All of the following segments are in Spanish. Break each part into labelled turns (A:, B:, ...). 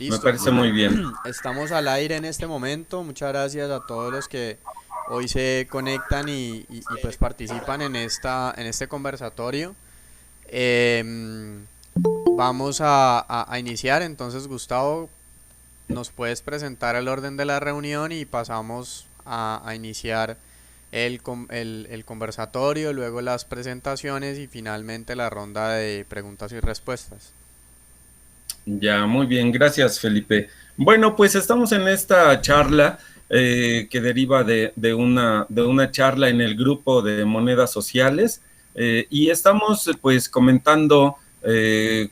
A: Me
B: Listo.
A: parece muy bien.
B: Estamos al aire en este momento. Muchas gracias a todos los que hoy se conectan y pues participan en en este conversatorio. Em, Vamos a iniciar. Entonces, Gustavo, ¿nos puedes presentar el orden de la reunión y pasamos a iniciar el conversatorio, luego las presentaciones y finalmente la ronda de preguntas y respuestas?
A: Ya, muy bien, gracias Felipe. Bueno, pues estamos en esta charla que deriva de una charla en el grupo de monedas sociales y estamos pues comentando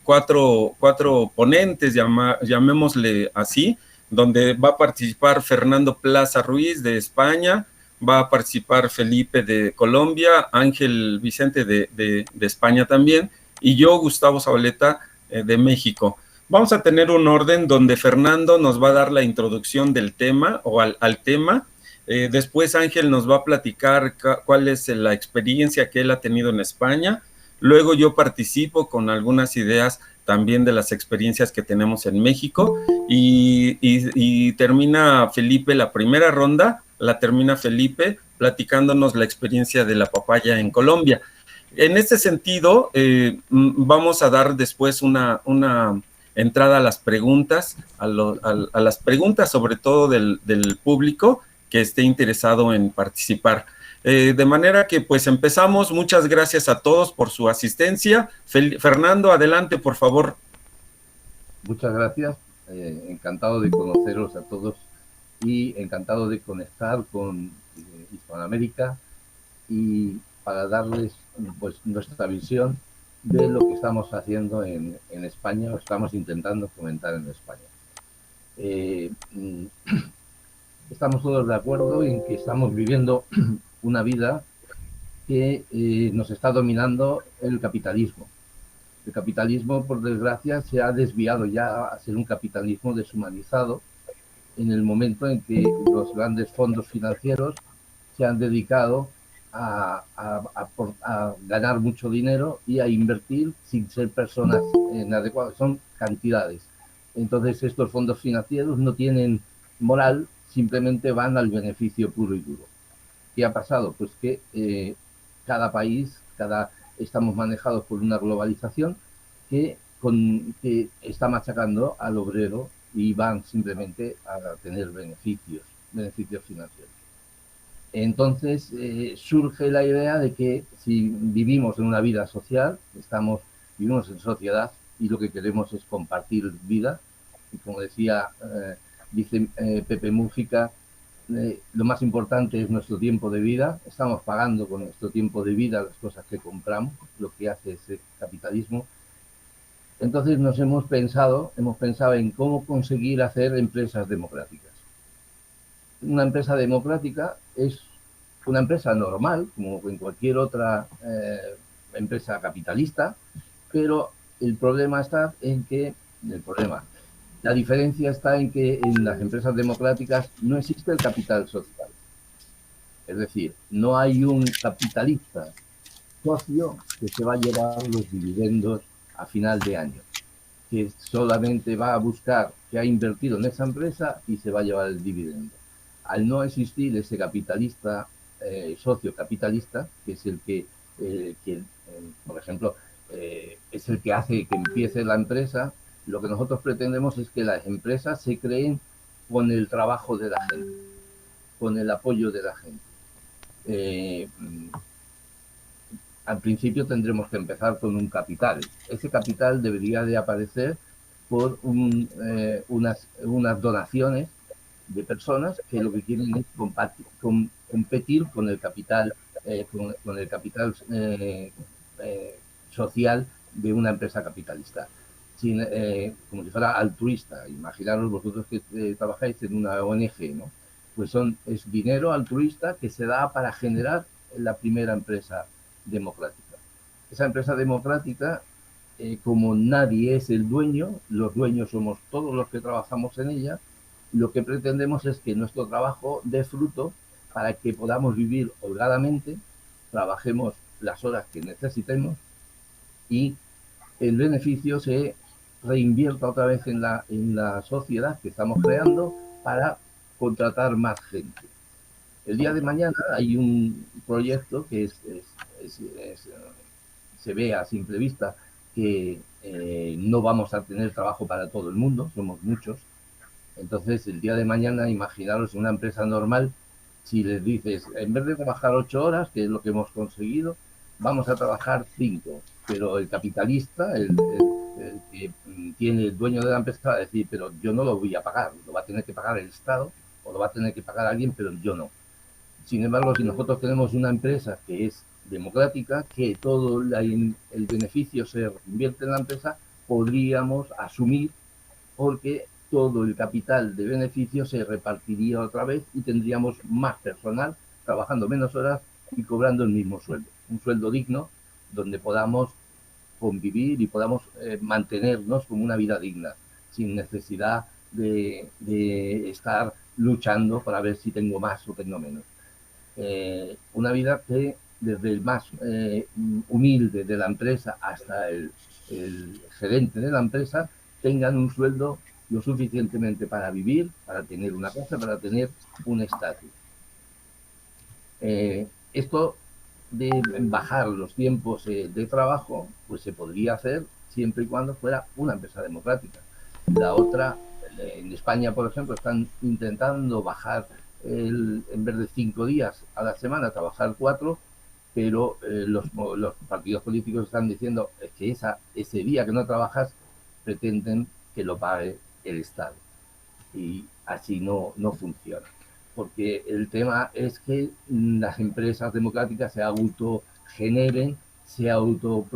A: cuatro ponentes, llamémosle así, donde va a participar Fernando Plaza Ruiz de España, va a participar Felipe de Colombia, Ángel Vicente de España también, y yo, Gustavo Zabaleta, de México. Vamos a tener un orden donde Fernando nos va a dar la introducción del tema o al tema. Después Ángel nos va a platicar cuál es la experiencia que él ha tenido en España. Luego yo participo con algunas ideas también de las experiencias que tenemos en México y termina Felipe la primera ronda, la termina Felipe platicándonos la experiencia de la papaya en Colombia. En este sentido, vamos a dar después una entrada a las preguntas, a las preguntas sobre todo del público que esté interesado en participar. De manera que pues empezamos. Muchas gracias a todos por su asistencia. Fernando, adelante, por favor.
C: Muchas gracias, encantado de conoceros a todos y encantado de conectar con Hispanoamérica y para darles pues nuestra visión de lo que estamos haciendo en España o estamos intentando fomentar en España. Eh, Estamos todos de acuerdo en que estamos viviendo una vida que nos está dominando el capitalismo. El capitalismo, por desgracia, se ha desviado ya a ser un capitalismo deshumanizado en el momento en que los grandes fondos financieros se han dedicado a ganar mucho dinero y a invertir sin ser personas inadecuadas, son cantidades. Entonces estos fondos financieros no tienen moral, simplemente van al beneficio puro y duro. ¿Qué ha pasado? Pues que cada país, estamos manejados por una globalización que está machacando al obrero y van simplemente a tener beneficios financieros. Entonces surge la idea de que si vivimos en una vida social, vivimos en sociedad y lo que queremos es compartir vida. Y como dice Pepe Mújica, lo más importante es nuestro tiempo de vida. Estamos pagando con nuestro tiempo de vida las cosas que compramos, lo que hace ese capitalismo. Entonces hemos pensado en cómo conseguir hacer empresas democráticas. Una empresa democrática es una empresa normal, como en cualquier otra empresa capitalista, pero el problema está en que, la diferencia está en que en las empresas democráticas no existe el capital social. Es decir, no hay un capitalista socio que se va a llevar los dividendos a final de año, que solamente va a buscar que ha invertido en esa empresa y se va a llevar el dividendo. Al no existir ese capitalista, socio capitalista, que es por ejemplo, es el que hace que empiece la empresa, lo que nosotros pretendemos es que las empresas se creen con el trabajo de la gente, con el apoyo de la gente. Eh, Al principio tendremos que empezar con un capital. Ese capital debería de aparecer por unas donaciones de personas que lo que quieren es competir con el capital, con el capital social de una empresa capitalista. Como si fuera altruista. Imaginaros vosotros que trabajáis en una ONG, ¿no? Pues es dinero altruista que se da para generar la primera empresa democrática. Esa empresa democrática, como nadie es el dueño, los dueños somos todos los que trabajamos en ella, lo que pretendemos es que nuestro trabajo dé fruto para que podamos vivir holgadamente, trabajemos las horas que necesitemos y el beneficio se reinvierta otra vez en la sociedad que estamos creando para contratar más gente. El día de mañana hay un proyecto que se ve a simple vista que no vamos a tener trabajo para todo el mundo, somos muchos. Entonces, el día de mañana, imaginaros una empresa normal, si les dices, en vez de trabajar 8 horas, que es lo que hemos conseguido, vamos a trabajar 5. Pero el capitalista, el que tiene el dueño de la empresa, va a decir, pero yo no lo voy a pagar, lo va a tener que pagar el Estado o lo va a tener que pagar alguien, pero yo no. Sin embargo, si nosotros tenemos una empresa que es democrática, que todo el beneficio se invierte en la empresa, podríamos asumir porque todo el capital de beneficio se repartiría otra vez y tendríamos más personal trabajando menos horas y cobrando el mismo sueldo. Un sueldo digno donde podamos convivir y podamos mantenernos con una vida digna, sin necesidad de estar luchando para ver si tengo más o tengo menos. Una vida que desde el más humilde de la empresa hasta el gerente de la empresa tengan un sueldo lo suficientemente para vivir, para tener una casa, para tener un estatus. Esto de bajar los tiempos de trabajo, pues se podría hacer siempre y cuando fuera una empresa democrática. La otra, en España, por ejemplo, están intentando bajar en vez de 5 días a la semana, trabajar 4, pero los partidos políticos están diciendo que ese día que no trabajas pretenden que lo pague el Estado. Y así no funciona. Porque el tema es que las empresas democráticas se autogeneren, se auto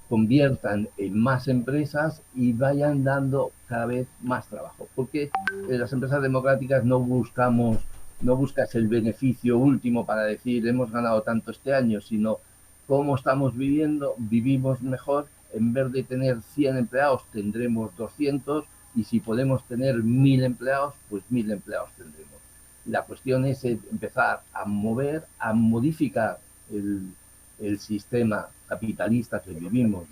C: conviertan en más empresas y vayan dando cada vez más trabajo. Porque las empresas democráticas no buscas el beneficio último para decir hemos ganado tanto este año, sino cómo estamos viviendo, vivimos mejor. En vez de tener 100 empleados tendremos 200 y si podemos tener 1000 empleados, pues 1000 empleados tendremos. La cuestión es empezar a modificar el sistema capitalista que vivimos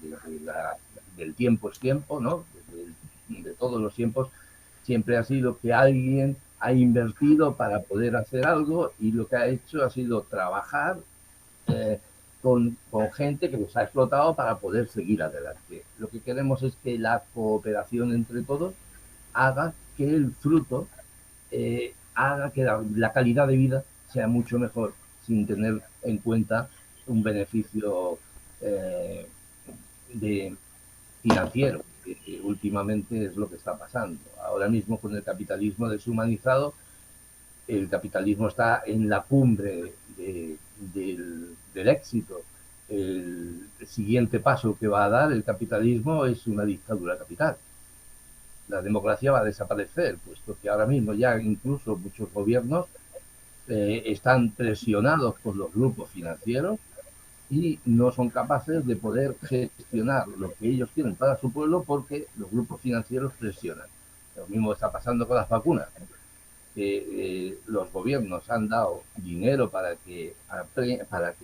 C: del tiempo es tiempo, ¿no? De todos los tiempos, siempre ha sido que alguien ha invertido para poder hacer algo y lo que ha hecho ha sido trabajar con gente que nos ha explotado para poder seguir adelante. Lo que queremos es que la cooperación entre todos haga que el fruto, haga que la calidad de vida sea mucho mejor sin tener en cuenta un beneficio financiero, que últimamente es lo que está pasando. Ahora mismo con el capitalismo deshumanizado, el capitalismo está en la cumbre del éxito. El siguiente paso que va a dar el capitalismo es una dictadura capital. La democracia va a desaparecer, puesto que ahora mismo ya incluso muchos gobiernos están presionados por los grupos financieros y no son capaces de poder gestionar lo que ellos quieren para su pueblo porque los grupos financieros presionan. Lo mismo está pasando con las vacunas. Los gobiernos han dado dinero para que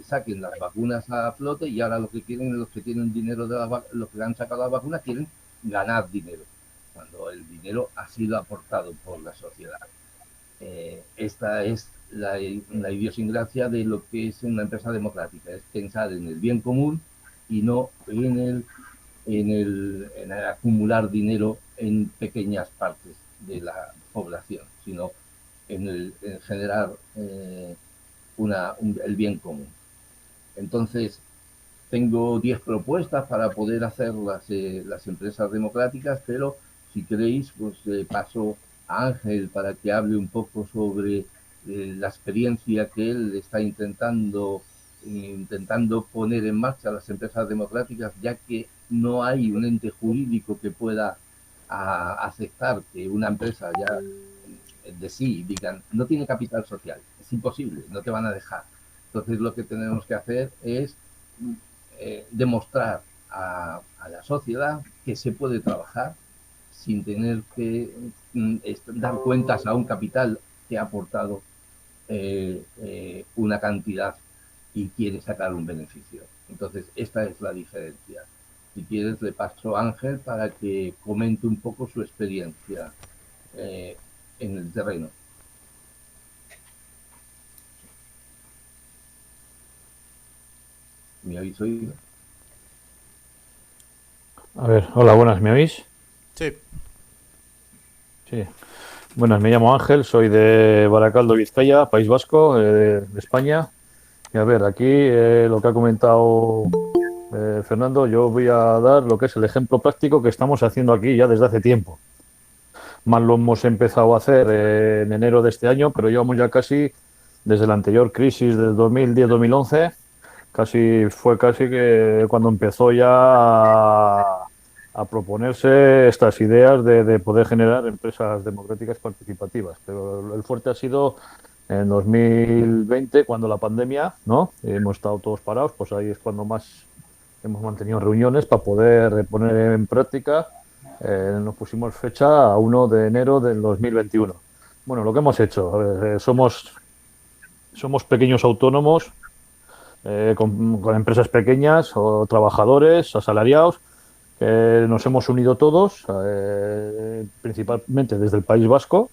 C: saquen las vacunas a flote y ahora lo que quieren, los que tienen dinero los que han sacado las vacunas quieren ganar dinero, cuando el dinero ha sido aportado por la sociedad. Esta es la idiosincrasia de lo que es una empresa democrática, es pensar en el bien común y no en el acumular dinero en pequeñas partes de la población, sino en generar el bien común. Entonces, tengo 10 propuestas para poder hacer las empresas democráticas, pero si queréis, pues paso a Ángel para que hable un poco sobre la experiencia que él está intentando poner en marcha las empresas democráticas, ya que no hay un ente jurídico que pueda aceptar que una empresa ya de sí digan no tiene capital social, es imposible, no te van a dejar. Entonces lo que tenemos que hacer es demostrar a la sociedad que se puede trabajar sin tener que dar cuentas a un capital que ha aportado una cantidad y quiere sacar un beneficio. Entonces, esta es la diferencia. Si quieres, le paso a Ángel para que comente un poco su experiencia en el terreno. ¿Me habéis oído?
D: A ver, hola, buenas, ¿me oís?
B: Sí.
D: Sí. Buenas, me llamo Ángel, soy de Baracaldo, Vizcaya, País Vasco, de España. Y a ver, aquí lo que ha comentado Fernando, yo voy a dar lo que es el ejemplo práctico que estamos haciendo aquí ya desde hace tiempo. Más lo hemos empezado a hacer en enero de este año, pero llevamos ya casi desde la anterior crisis del 2010-2011, fue casi que cuando empezó ya a proponerse estas ideas de poder generar empresas democráticas participativas. Pero el fuerte ha sido en 2020, cuando la pandemia, ¿no? Hemos estado todos parados, pues ahí es cuando más hemos mantenido reuniones para poder poner en práctica. Nos pusimos fecha a 1 de enero del 2021. Bueno, lo que hemos hecho, somos pequeños autónomos con empresas pequeñas o trabajadores asalariados, que nos hemos unido todos, principalmente desde el País Vasco,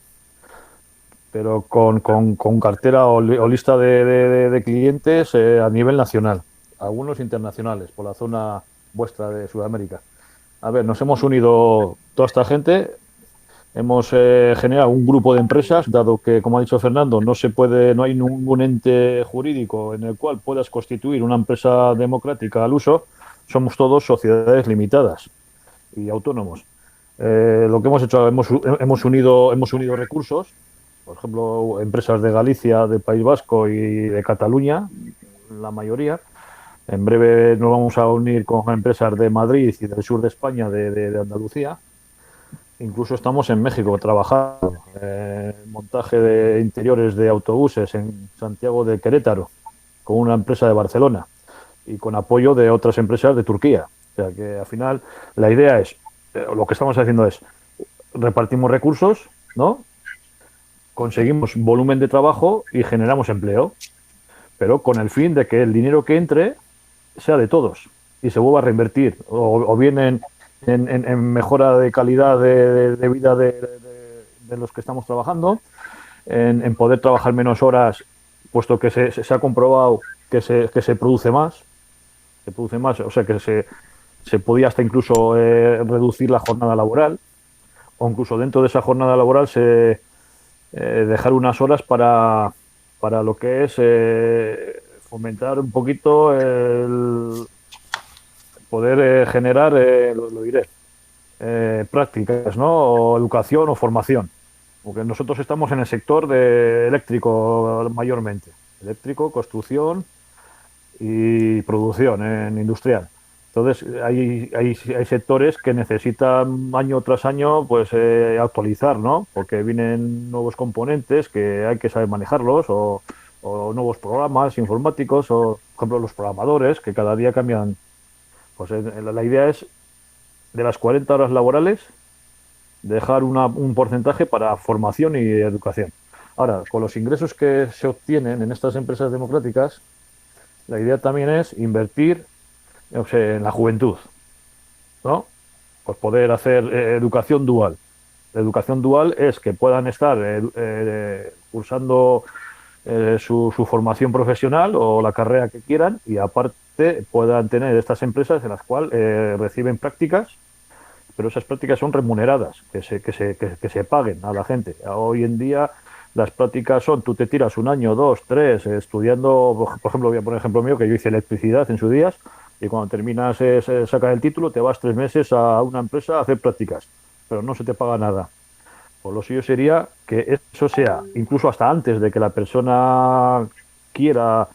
D: pero con cartera o lista de clientes a nivel nacional, algunos internacionales, por la zona vuestra de Sudamérica. A ver, nos hemos unido toda esta gente, hemos generado un grupo de empresas, dado que, como ha dicho Fernando, no hay ningún ente jurídico en el cual puedas constituir una empresa democrática al uso. Somos todos sociedades limitadas y autónomos. Lo que hemos hecho, hemos unido recursos, por ejemplo, empresas de Galicia, del País Vasco y de Cataluña, la mayoría. En breve nos vamos a unir con empresas de Madrid y del sur de España, de Andalucía. Incluso estamos en México trabajando en montaje de interiores de autobuses en Santiago de Querétaro, con una empresa de Barcelona y con apoyo de otras empresas de Turquía. O sea que al final la idea es, lo que estamos haciendo es, repartimos recursos, ¿no? Conseguimos volumen de trabajo y generamos empleo, pero con el fin de que el dinero que entre sea de todos y se vuelva a reinvertir, o bien en mejora de calidad de vida de los que estamos trabajando, en poder trabajar menos horas, puesto que se ha comprobado que se produce más, o sea que se podía hasta incluso reducir la jornada laboral, o incluso dentro de esa jornada laboral dejar unas horas para lo que es fomentar un poquito el poder generar, lo diré, prácticas, ¿no? O educación o formación. Porque nosotros estamos en el sector de eléctrico mayormente. Eléctrico, construcción y producción en industrial. Entonces, hay sectores que necesitan año tras año pues actualizar, ¿no? Porque vienen nuevos componentes que hay que saber manejarlos, o nuevos programas informáticos, o, por ejemplo, los programadores, que cada día cambian. Pues la idea es, de las 40 horas laborales, dejar un porcentaje para formación y educación. Ahora, con los ingresos que se obtienen en estas empresas democráticas, la idea también es invertir, o sea, en la juventud, ¿no? Pues poder hacer educación dual. La educación dual es que puedan estar cursando su formación profesional o la carrera que quieran, y aparte puedan tener estas empresas en las cuales reciben prácticas, pero esas prácticas son remuneradas, que se paguen a la gente. Hoy en día las prácticas son, tú te tiras un año, dos, tres, estudiando, por ejemplo, voy a poner ejemplo mío, que yo hice electricidad en sus días, y cuando terminas, sacas el título, te vas 3 meses a una empresa a hacer prácticas, pero no se te paga nada. Pues lo suyo sería que eso sea, incluso hasta antes de que la persona quiera,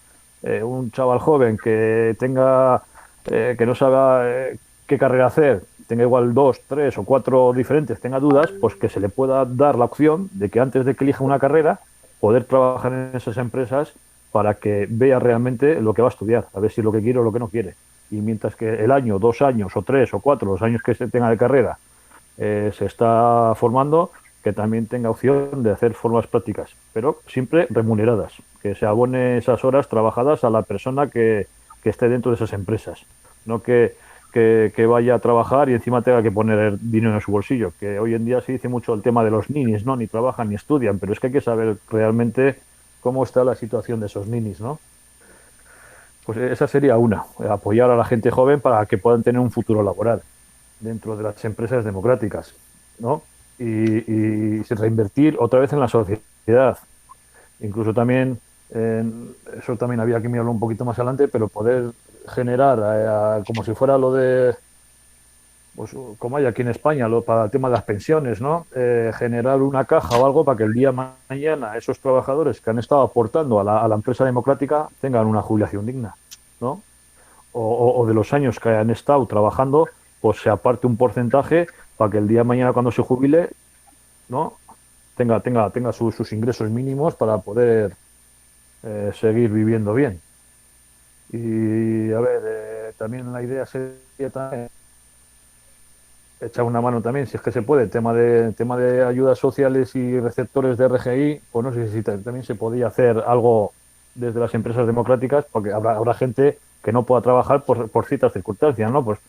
D: un chaval joven que tenga, que no sabe qué carrera hacer, tenga igual 2, 3 o 4 diferentes, tenga dudas, pues que se le pueda dar la opción de que antes de que elija una carrera, poder trabajar en esas empresas para que vea realmente lo que va a estudiar, a ver si es lo que quiere o lo que no quiere. Y mientras que el año, 2 años o 3 o 4, los años que se tenga de carrera, se está formando, que también tenga opción de hacer formas prácticas, pero siempre remuneradas, que se abone esas horas trabajadas a la persona que que esté dentro de esas empresas, no que vaya a trabajar y encima tenga que poner dinero en su bolsillo, que hoy en día se dice mucho el tema de los ninis, ¿no? Ni trabajan ni estudian, pero es que hay que saber realmente cómo está la situación de esos ninis, ¿no? Pues esa sería una, apoyar a la gente joven para que puedan tener un futuro laboral dentro de las empresas democráticas, ¿no? Y reinvertir otra vez en la sociedad. Incluso también, eso también había que mirarlo un poquito más adelante, pero poder generar, como si fuera lo de, pues como hay aquí en España, para el tema de las pensiones, ¿no? Generar una caja o algo para que el día de mañana esos trabajadores que han estado aportando a la empresa democrática tengan una jubilación digna, ¿no? O de los años que han estado trabajando, pues se aparte un porcentaje para que el día de mañana cuando se jubile, ¿no? tenga sus ingresos mínimos para poder seguir viviendo bien. Y a ver, también la idea sería también echar una mano también, si es que se puede, tema de ayudas sociales y receptores de RGI, pues no sé si también se podía hacer algo desde las empresas democráticas, porque habrá gente que no pueda trabajar por ciertas circunstancias, ¿no? Pues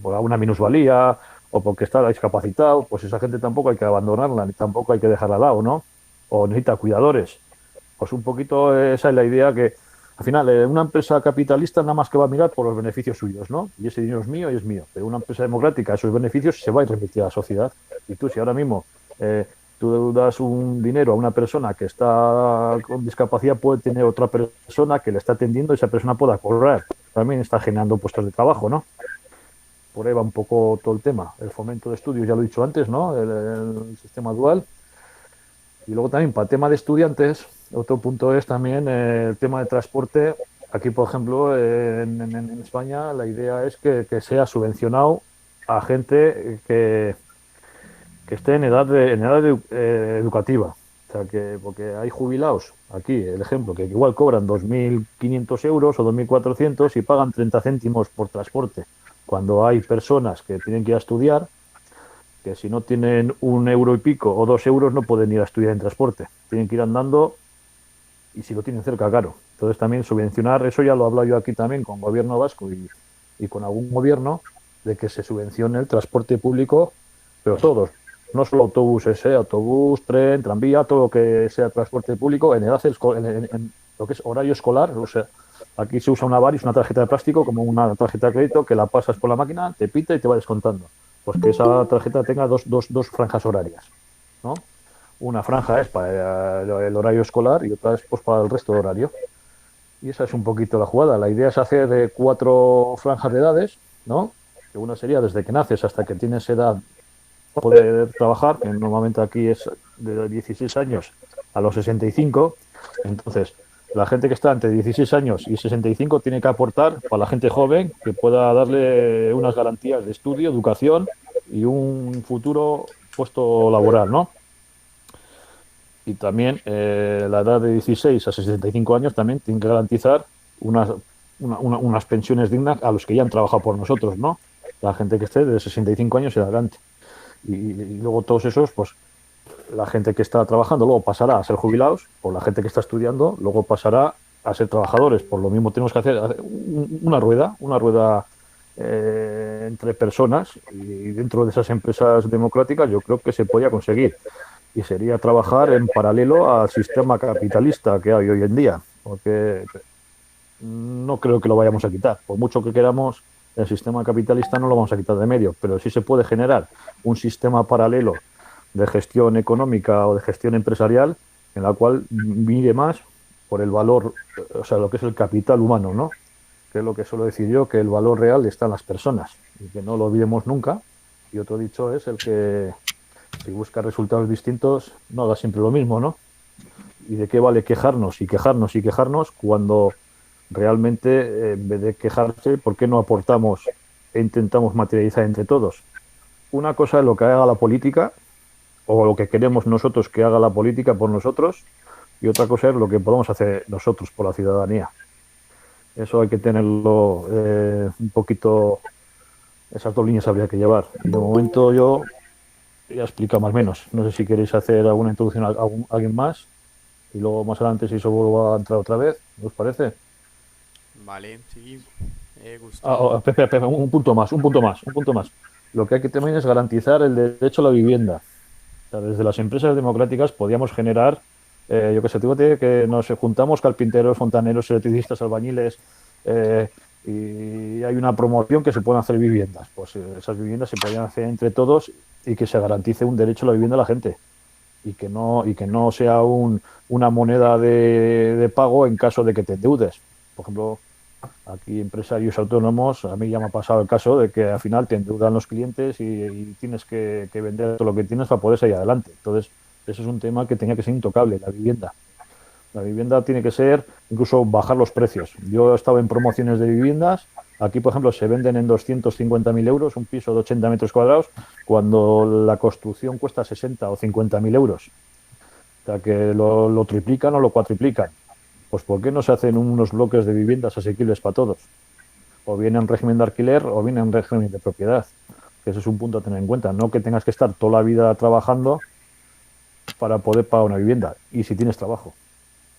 D: por alguna minusvalía o porque está discapacitado, pues esa gente tampoco hay que abandonarla, ni tampoco hay que dejarla al lado, ¿no? O necesita cuidadores. Pues un poquito esa es la idea, que al final una empresa capitalista nada más que va a mirar por los beneficios suyos, ¿no? Y ese dinero es mío y es mío. Pero una empresa democrática, esos beneficios se va a remitir a la sociedad. Y tú, si ahora mismo tú das un dinero a una persona que está con discapacidad, puede tener otra persona que le está atendiendo y esa persona pueda cobrar. También está generando puestos de trabajo, ¿no? Por ahí va un poco todo el tema. El fomento de estudios, ya lo he dicho antes, ¿no? El sistema dual. Y luego también para el tema de estudiantes, otro punto es también el tema de transporte. Aquí, por ejemplo, en España, la idea es que sea subvencionado a gente que esté en edad educativa. O sea, porque hay jubilados, aquí el ejemplo, que igual cobran 2.500 euros o 2.400 y pagan 30 céntimos por transporte. Cuando hay personas que tienen que ir a estudiar, que si no tienen 1 euro y pico o 2 euros no pueden ir a estudiar en transporte. Tienen que ir andando y si lo tienen cerca, claro. Entonces también subvencionar, eso ya lo he hablado yo aquí también con gobierno vasco y con algún gobierno, de que se subvencione el transporte público, pero todos, no solo autobuses, autobús, tren, tranvía, todo lo que sea transporte público en edad en lo que es horario escolar. O sea, aquí se usa una Avaris, una tarjeta de plástico, como una tarjeta de crédito que la pasas por la máquina, te pita y te va descontando. Pues que esa tarjeta tenga dos franjas horarias, ¿no? Una franja es para el horario escolar y otra es pues para el resto del horario. Y esa es un poquito la jugada. La idea es hacer 4 franjas de edades, ¿no? Que una sería desde que naces hasta que tienes edad para poder trabajar, que normalmente aquí es de 16 años a los 65. Entonces, la gente que está entre 16 años y 65 tiene que aportar para la gente joven que pueda darle unas garantías de estudio, educación y un futuro puesto laboral, ¿no? Y también la edad de 16 a 65 años también tiene que garantizar unas pensiones dignas a los que ya han trabajado por nosotros, ¿no? La gente que esté de 65 años y adelante. Y luego todos esos, pues la gente que está trabajando luego pasará a ser jubilados, o la gente que está estudiando luego pasará a ser trabajadores. Por lo mismo tenemos que hacer una rueda entre personas, y dentro de esas empresas democráticas yo creo que se podía conseguir. Y sería trabajar en paralelo al sistema capitalista que hay hoy en día, porque no creo que lo vayamos a quitar. Por mucho que queramos, el sistema capitalista no lo vamos a quitar de medio, pero sí se puede generar un sistema paralelo de gestión económica o de gestión empresarial en la cual mire más por el valor, o sea, lo que es el capital humano, ¿no? Que es lo que suelo decir yo, que el valor real está en las personas y que no lo olvidemos nunca. Y otro dicho es el que si busca resultados distintos, no haga siempre lo mismo, ¿no? ¿Y de qué vale quejarnos y quejarnos y quejarnos cuando realmente, en vez de quejarse, ¿por qué no aportamos e intentamos materializar entre todos? Una cosa es lo que haga la política o lo que queremos nosotros que haga la política por nosotros, y otra cosa es lo que podemos hacer nosotros por la ciudadanía. Eso hay que tenerlo un poquito, esas 2 líneas habría que llevar. Y de momento yo ya explico más o menos. No sé si queréis hacer alguna introducción a alguien más y luego más adelante si eso vuelvo a entrar otra vez. ¿No os parece?
B: Vale, sí,
D: Ah,
B: Gustavo.
D: espera, espera, un punto más, un punto más, un punto más. Lo que hay que también es garantizar el derecho a la vivienda. O sea, desde las empresas democráticas podíamos generar, yo qué sé, fíjate que nos juntamos carpinteros, fontaneros, electricistas, albañiles, eh, y hay una promoción que se pueden hacer viviendas. Pues esas viviendas se podían hacer entre todos y que se garantice un derecho a la vivienda a la gente y que no sea una moneda de pago en caso de que te endeudes. Por ejemplo, aquí empresarios autónomos, a mí ya me ha pasado el caso de que al final te endeudan los clientes y tienes que vender todo lo que tienes para poder salir adelante. Entonces, eso es un tema que tenía que ser intocable, la vivienda. La vivienda tiene que ser, incluso bajar los precios. Yo he estado en promociones de viviendas. Aquí, por ejemplo, se venden en 250.000 euros un piso de 80 metros cuadrados cuando la construcción cuesta 60 o 50.000 euros. O sea, que lo triplican o lo cuatriplican. Pues ¿por qué no se hacen unos bloques de viviendas asequibles para todos? O bien en régimen de alquiler o bien en régimen de propiedad. Que ese es un punto a tener en cuenta. No que tengas que estar toda la vida trabajando para poder pagar una vivienda. Y si tienes trabajo,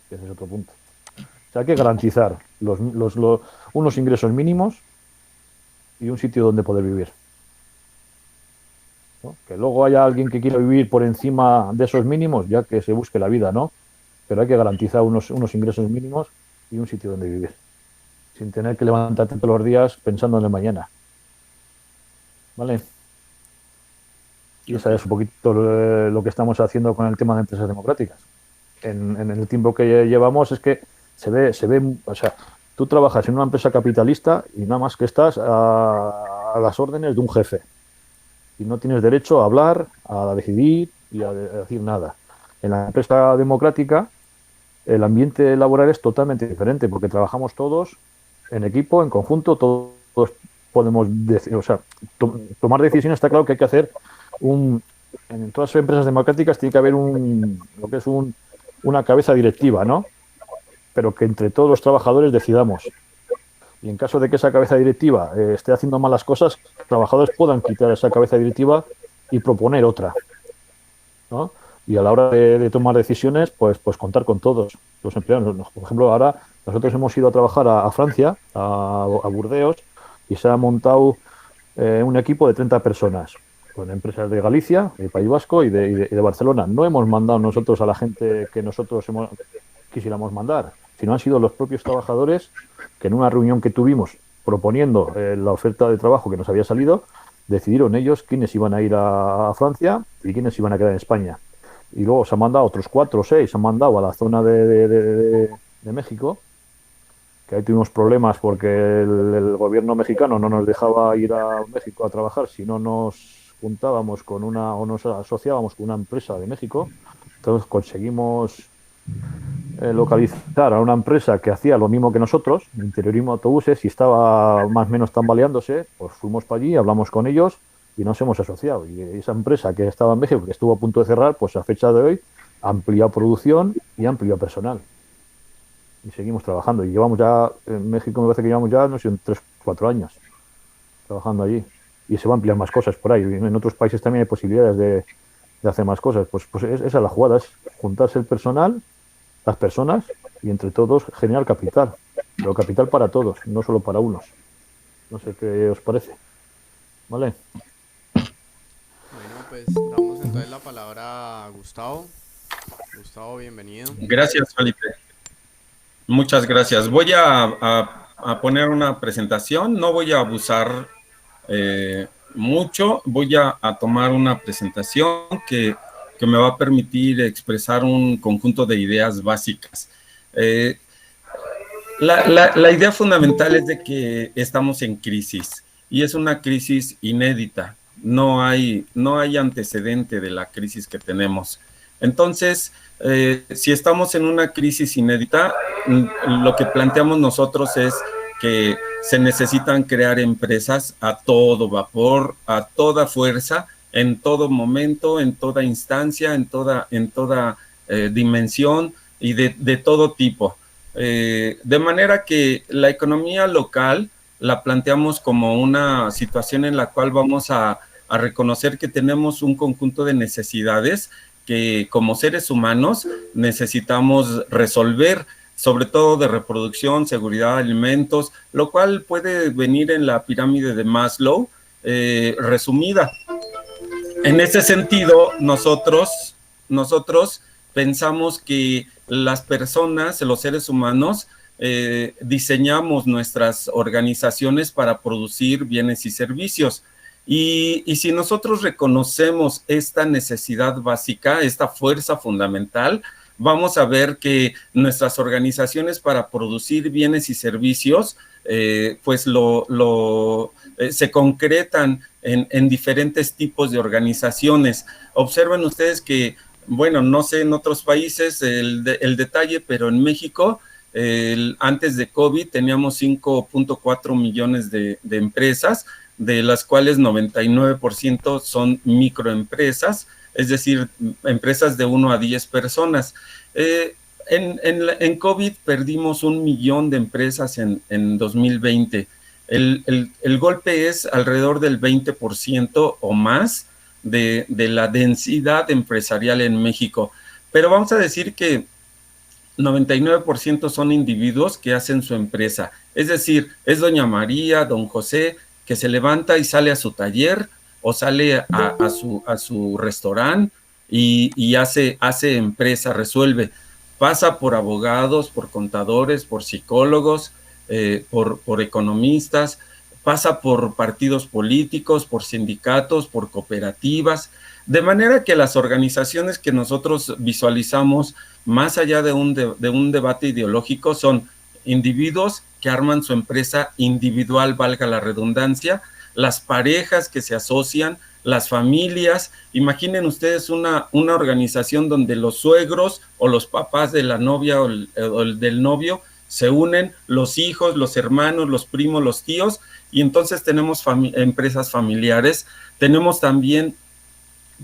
D: que ese es otro punto. O sea, hay que garantizar unos ingresos mínimos y un sitio donde poder vivir. ¿No? Que luego haya alguien que quiera vivir por encima de esos mínimos, ya que se busque la vida, ¿no? Pero hay que garantizar unos ingresos mínimos y un sitio donde vivir, sin tener que levantarte todos los días pensando en el mañana. ¿Vale? Y esa es un poquito lo que estamos haciendo con el tema de empresas democráticas. En el tiempo que llevamos es que se ve, o sea, tú trabajas en una empresa capitalista y nada más que estás a las órdenes de un jefe. Y no tienes derecho a hablar, a decidir y a decir nada. En la empresa democrática el ambiente laboral es totalmente diferente porque trabajamos todos en equipo, en conjunto, todos podemos decir, o sea, tomar decisiones. Está claro que hay que hacer en todas las empresas democráticas tiene que haber lo que es una cabeza directiva, ¿no? Pero que entre todos los trabajadores decidamos. Y en caso de que esa cabeza directiva esté haciendo malas cosas, los trabajadores puedan quitar esa cabeza directiva y proponer otra, ¿no? Y a la hora de tomar decisiones, pues contar con todos los empleados. Por ejemplo, ahora nosotros hemos ido a trabajar a Francia, a Burdeos, y se ha montado un equipo de 30 personas, con empresas de Galicia, del País Vasco y de Barcelona. No hemos mandado nosotros a la gente que nosotros quisiéramos mandar, sino han sido los propios trabajadores que en una reunión que tuvimos proponiendo la oferta de trabajo que nos había salido, decidieron ellos quiénes iban a ir a Francia y quiénes iban a quedar en España. Y luego se han mandado otros 4 o 6, se han mandado a la zona de México, que ahí tuvimos problemas porque el gobierno mexicano no nos dejaba ir a México a trabajar si no nos juntábamos o nos asociábamos con una empresa de México. Entonces conseguimos localizar a una empresa que hacía lo mismo que nosotros, interiorismo de autobuses, y estaba más o menos tambaleándose. Pues fuimos para allí, hablamos con ellos y nos hemos asociado. Y esa empresa que estaba en México, que estuvo a punto de cerrar, pues a fecha de hoy ha ampliado producción y ha ampliado personal. Y seguimos trabajando. Y llevamos ya, en México me parece que llevamos ya, no sé, 3 o 4 años trabajando allí. Y se va a ampliar más cosas por ahí. En otros países también hay posibilidades de hacer más cosas. Pues esa es la jugada, es juntarse el personal, las personas, y entre todos generar capital. Pero capital para todos, no solo para unos. No sé qué os parece. ¿Vale?
B: Bueno, pues damos entonces la palabra a Gustavo. Gustavo, bienvenido.
A: Gracias, Felipe. Muchas gracias. Voy a poner una presentación. No voy a abusar mucho. Voy a tomar una presentación que me va a permitir expresar un conjunto de ideas básicas. La idea fundamental es de que estamos en crisis y es una crisis inédita. No hay antecedente de la crisis que tenemos. Entonces, si estamos en una crisis inédita, lo que planteamos nosotros es que se necesitan crear empresas a todo vapor, a toda fuerza, en todo momento, en toda instancia, en toda dimensión y de todo tipo. De manera que la economía local la planteamos como una situación en la cual vamos a reconocer que tenemos un conjunto de necesidades que como seres humanos necesitamos resolver sobre todo de reproducción, seguridad de alimentos, lo cual puede venir en la pirámide de Maslow, resumida. En ese sentido, nosotros pensamos que las personas, los seres humanos, diseñamos nuestras organizaciones para producir bienes y servicios. Y si nosotros reconocemos esta necesidad básica, esta fuerza fundamental, vamos a ver que nuestras organizaciones para producir bienes y servicios, pues se concretan en diferentes tipos de organizaciones. Observen ustedes que, bueno, no sé en otros países el detalle, pero en México, antes de COVID teníamos 5.4 millones de empresas, de las cuales 99% son microempresas, es decir, empresas de 1 a 10 personas. En COVID perdimos 1 millón de empresas en 2020. El golpe es alrededor del 20% o más de la densidad empresarial en México. Pero vamos a decir que 99% son individuos que hacen su empresa. Es decir, es doña María, don José, que se levanta y sale a su taller o sale a su restaurante y hace empresa, resuelve. Pasa por abogados, por contadores, por psicólogos, por economistas, pasa por partidos políticos, por sindicatos, por cooperativas, de manera que las organizaciones que nosotros visualizamos, más allá de un debate ideológico, son individuos que arman su empresa individual, valga la redundancia, las parejas que se asocian, las familias. Imaginen ustedes una organización donde los suegros o los papás de la novia o del novio se unen, los hijos, los hermanos, los primos, los tíos, y entonces tenemos empresas familiares. Tenemos también,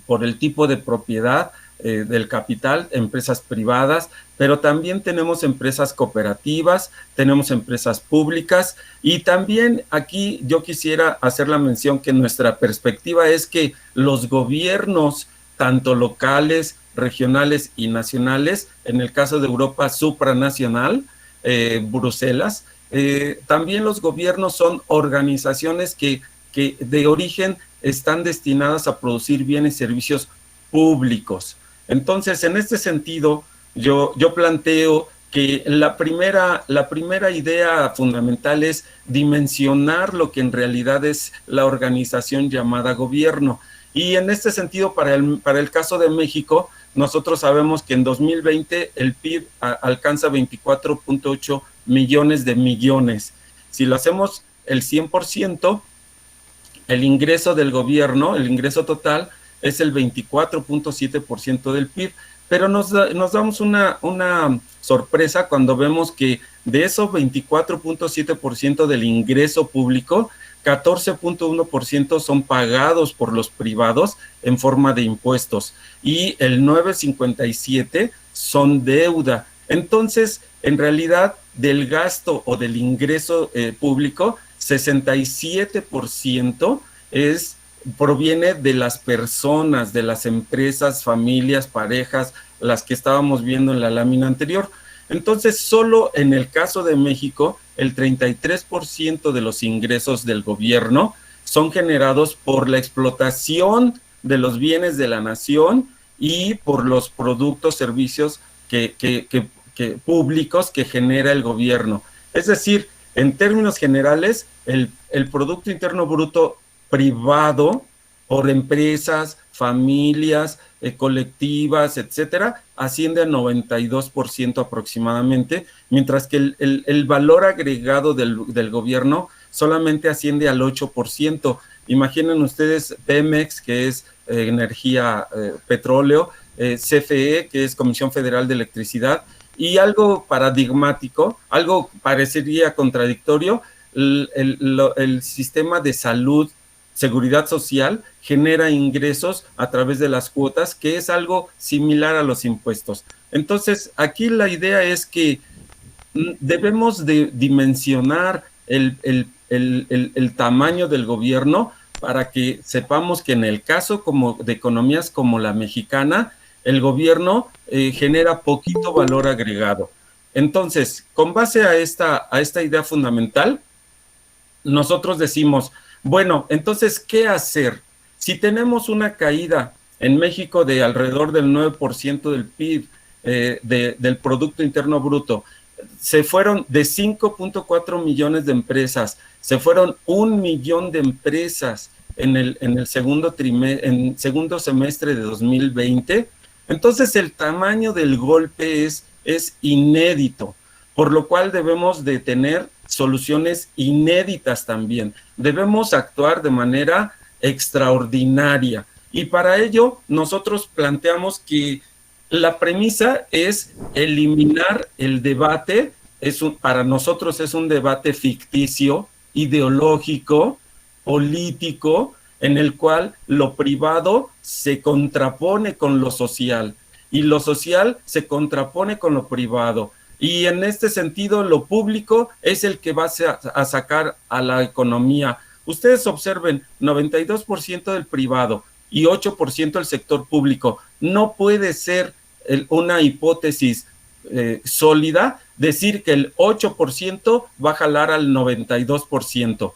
A: por el tipo de propiedad del capital, empresas privadas, pero también tenemos empresas cooperativas, tenemos empresas públicas, y también aquí yo quisiera hacer la mención que nuestra perspectiva es que los gobiernos, tanto locales, regionales y nacionales, en el caso de Europa supranacional, Bruselas, también los gobiernos son organizaciones que de origen están destinadas a producir bienes y servicios públicos. Entonces, en este sentido, yo planteo que la primera idea fundamental es dimensionar lo que en realidad es la organización llamada gobierno. Y en este sentido, para el caso de México, nosotros sabemos que en 2020 el PIB alcanza 24.8 millones de millones. Si lo hacemos el 100%, el ingreso del gobierno, el ingreso total, es el 24.7% del PIB, pero nos damos una sorpresa cuando vemos que de esos 24.7% del ingreso público, 14.1% son pagados por los privados en forma de impuestos y el 9.57% son deuda. Entonces, en realidad, del gasto o del ingreso público, 67% proviene de las personas, de las empresas, familias, parejas, las que estábamos viendo en la lámina anterior. Entonces, solo en el caso de México, el 33% de los ingresos del gobierno son generados por la explotación de los bienes de la nación y por los productos, servicios públicos que genera el gobierno. Es decir, en términos generales, el Producto Interno Bruto privado por empresas, familias, colectivas, etcétera, asciende al 92% aproximadamente, mientras que el valor agregado del gobierno solamente asciende al 8%. Imaginen ustedes Pemex, que es energía, petróleo, CFE, que es Comisión Federal de Electricidad, y algo paradigmático, algo parecería contradictorio, el sistema de salud, seguridad social, genera ingresos a través de las cuotas, que es algo similar a los impuestos. Entonces, aquí la idea es que debemos de dimensionar el tamaño del gobierno para que sepamos que en el caso de economías como la mexicana, el gobierno genera poquito valor agregado. Entonces, con base a esta idea fundamental, nosotros decimos, bueno, entonces, ¿qué hacer? Si tenemos una caída en México de alrededor del 9% del PIB, del Producto Interno Bruto, se fueron de 5.4 millones de empresas, se fueron 1 millón de empresas en el segundo semestre de 2020, entonces el tamaño del golpe es inédito, por lo cual debemos de tener soluciones inéditas también. Debemos actuar de manera extraordinaria y para ello nosotros planteamos que la premisa es eliminar el debate, para nosotros es un debate ficticio, ideológico, político, en el cual lo privado se contrapone con lo social y lo social se contrapone con lo privado. Y en este sentido, lo público es el que va a sacar a la economía. Ustedes observen, 92% del privado y 8% del sector público. No puede ser una hipótesis sólida decir que el 8% va a jalar al 92%.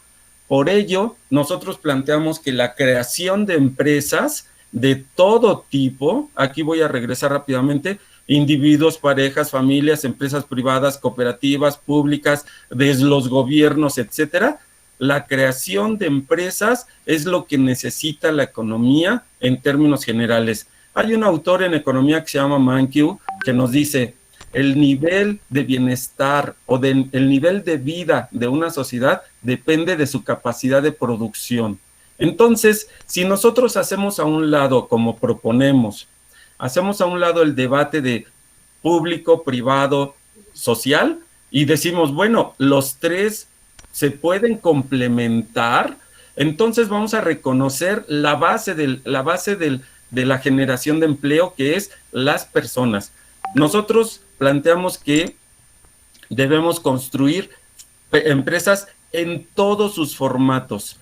A: Por ello, nosotros planteamos que la creación de empresas de todo tipo, aquí voy a regresar rápidamente, individuos, parejas, familias, empresas privadas, cooperativas, públicas, desde los gobiernos, etcétera. La creación de empresas es lo que necesita la economía en términos generales. Hay un autor en economía que se llama Mankiw que nos dice, el nivel de bienestar o el nivel de vida de una sociedad depende de su capacidad de producción. Entonces, si nosotros hacemos a un lado, como proponemos, hacemos a un lado el debate de público, privado, social, y decimos, bueno, los tres se pueden complementar, entonces vamos a reconocer la base de la generación de empleo, que es las personas. Nosotros planteamos que debemos construir empresas en todos sus formatos.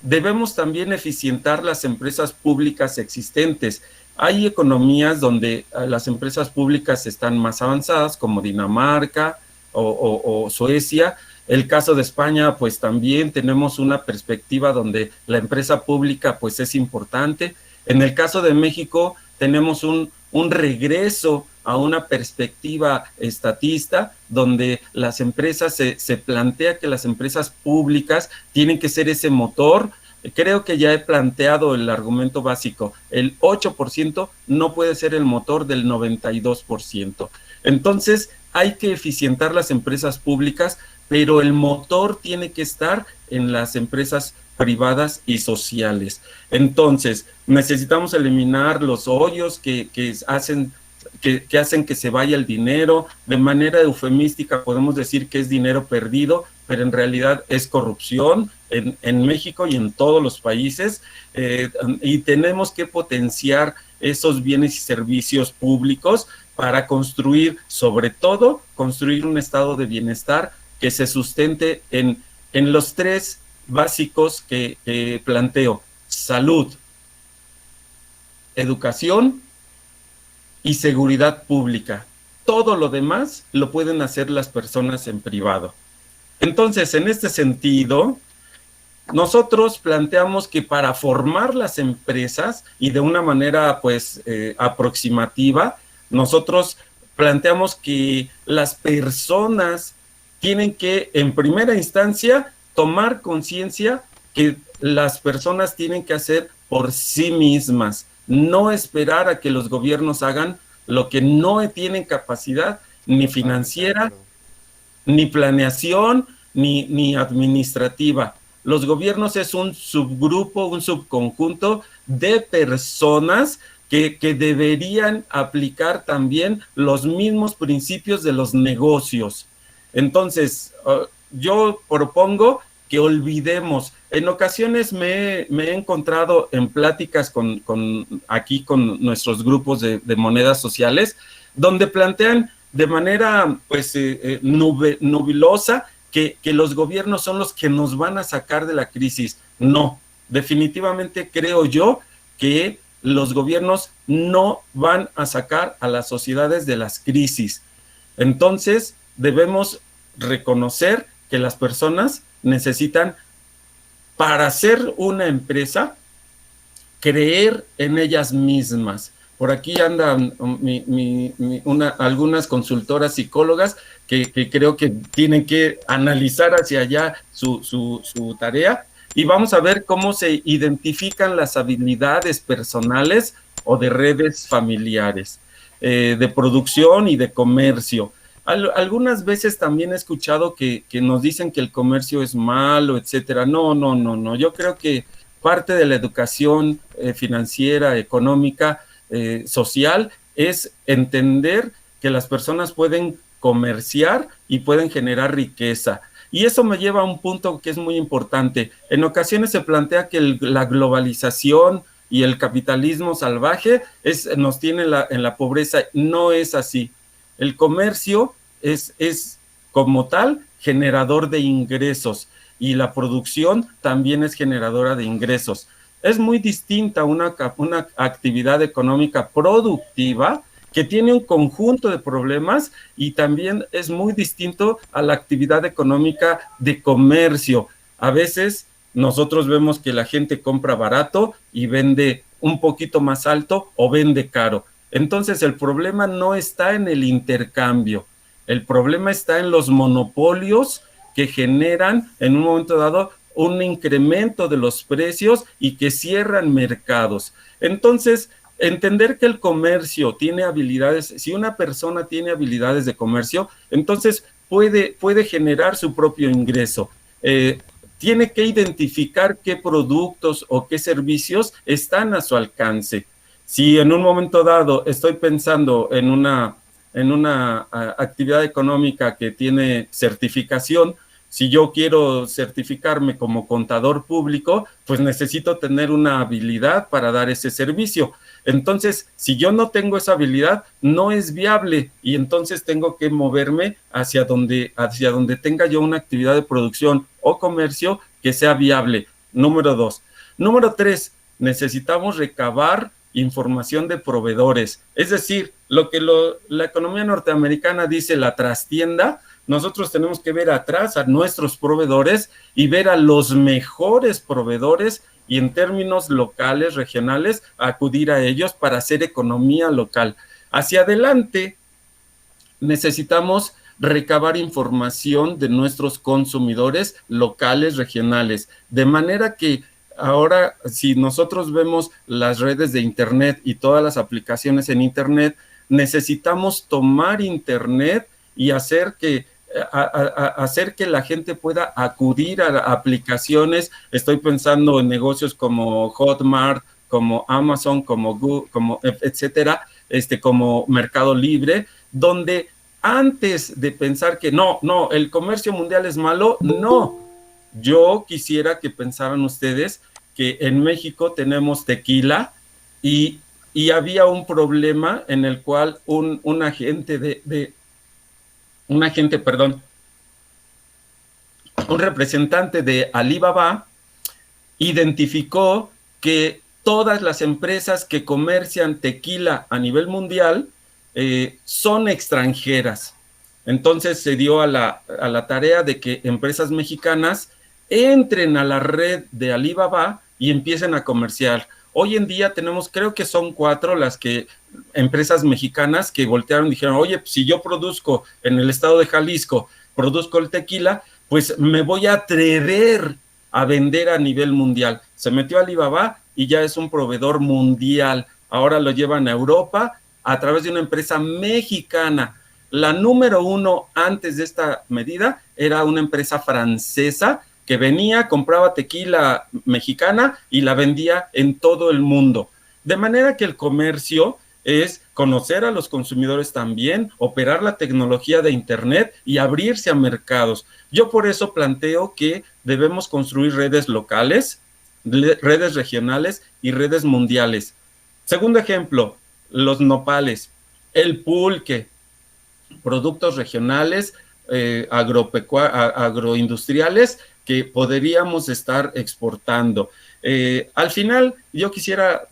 A: Debemos también eficientar las empresas públicas existentes. Hay economías donde las empresas públicas están más avanzadas, como Dinamarca o Suecia. El caso de España, pues también tenemos una perspectiva donde la empresa pública pues es importante. En el caso de México tenemos un regreso a una perspectiva estatista donde las empresas se plantea que las empresas públicas tienen que ser ese motor. Creo que ya he planteado el argumento básico. El 8% no puede ser el motor del 92%. Entonces hay que eficientar las empresas públicas, pero el motor tiene que estar en las empresas privadas y sociales. Entonces, necesitamos eliminar los hoyos que hacen que se vaya el dinero. De manera eufemística podemos decir que es dinero perdido, pero en realidad es corrupción en México y en todos los países, y tenemos que potenciar esos bienes y servicios públicos para construir, sobre todo, construir un estado de bienestar que se sustente en los tres básicos que planteo: salud, educación y seguridad pública. Todo lo demás lo pueden hacer las personas en privado. Entonces, en este sentido, nosotros planteamos que para formar las empresas y de una manera pues aproximativa, nosotros planteamos que las personas tienen que, en primera instancia, tomar conciencia que las personas tienen que hacer por sí mismas, no esperar a que los gobiernos hagan lo que no tienen capacidad ni financiera, ni planeación, ni administrativa. Los gobiernos es un subgrupo, un subconjunto de personas que deberían aplicar también los mismos principios de los negocios. Entonces, yo propongo que olvidemos. En ocasiones me he encontrado en pláticas aquí con nuestros grupos de monedas sociales, donde plantean de manera pues nubilosa que los gobiernos son los que nos van a sacar de la crisis. No, definitivamente creo yo que los gobiernos no van a sacar a las sociedades de las crisis. Entonces, debemos reconocer que las personas necesitan, para ser una empresa, creer en ellas mismas. Por aquí andan algunas consultoras psicólogas que creo que tienen que analizar hacia allá su tarea, y vamos a ver cómo se identifican las habilidades personales o de redes familiares, de producción y de comercio. Algunas veces también he escuchado que nos dicen que el comercio es malo, etcétera. No. Yo creo que parte de la educación financiera, económica, social, es entender que las personas pueden comerciar y pueden generar riqueza. Y eso me lleva a un punto que es muy importante. En ocasiones se plantea que la globalización y el capitalismo salvaje nos tiene en la pobreza. No es así. El comercio es como tal generador de ingresos, y la producción también es generadora de ingresos. Es muy distinta una actividad económica productiva que tiene un conjunto de problemas, y también es muy distinto a la actividad económica de comercio. A veces nosotros vemos que la gente compra barato y vende un poquito más alto o vende caro. Entonces el problema no está en el intercambio, el problema está en los monopolios que generan en un momento dado un incremento de los precios y que cierran mercados. Entonces, entender que el comercio tiene habilidades, si una persona tiene habilidades de comercio, entonces puede generar su propio ingreso. Tiene que identificar qué productos o qué servicios están a su alcance. Si en un momento dado estoy pensando en una actividad económica que tiene certificación, si yo quiero certificarme como contador público, pues necesito tener una habilidad para dar ese servicio. Entonces, si yo no tengo esa habilidad, no es viable, y entonces tengo que moverme hacia donde tenga yo una actividad de producción o comercio que sea viable. Número 2. Número 3, necesitamos recabar información de proveedores. Es decir, lo que la economía norteamericana dice la trastienda, nosotros tenemos que ver atrás a nuestros proveedores y ver a los mejores proveedores, y en términos locales, regionales, acudir a ellos para hacer economía local. Hacia adelante, necesitamos recabar información de nuestros consumidores locales, regionales, de manera que ahora, si nosotros vemos las redes de Internet y todas las aplicaciones en Internet, necesitamos tomar Internet y hacer que la gente pueda acudir a aplicaciones. Estoy pensando en negocios como Hotmart, como Amazon, como Google, como etcétera, como Mercado Libre, donde antes de pensar que no, el comercio mundial es malo, no. Yo quisiera que pensaran ustedes que en México tenemos tequila, y había un problema en el cual un representante de Alibaba identificó que todas las empresas que comercian tequila a nivel mundial son extranjeras. Entonces se dio a la tarea de que empresas mexicanas entren a la red de Alibaba y empiecen a comerciar. Hoy en día tenemos, creo que son 4 empresas mexicanas que voltearon y dijeron, oye, pues si yo produzco en el estado de Jalisco, produzco el tequila, pues me voy a atrever a vender a nivel mundial. Se metió a Alibaba y ya es un proveedor mundial. Ahora lo llevan a Europa a través de una empresa mexicana. La número 1 antes de esta medida era una empresa francesa que venía, compraba tequila mexicana y la vendía en todo el mundo. De manera que el comercio es conocer a los consumidores también, operar la tecnología de Internet y abrirse a mercados. Yo por eso planteo que debemos construir redes locales, redes regionales y redes mundiales. Segundo ejemplo, los nopales, el pulque, productos regionales, agroindustriales que podríamos estar exportando. Al final, yo quisiera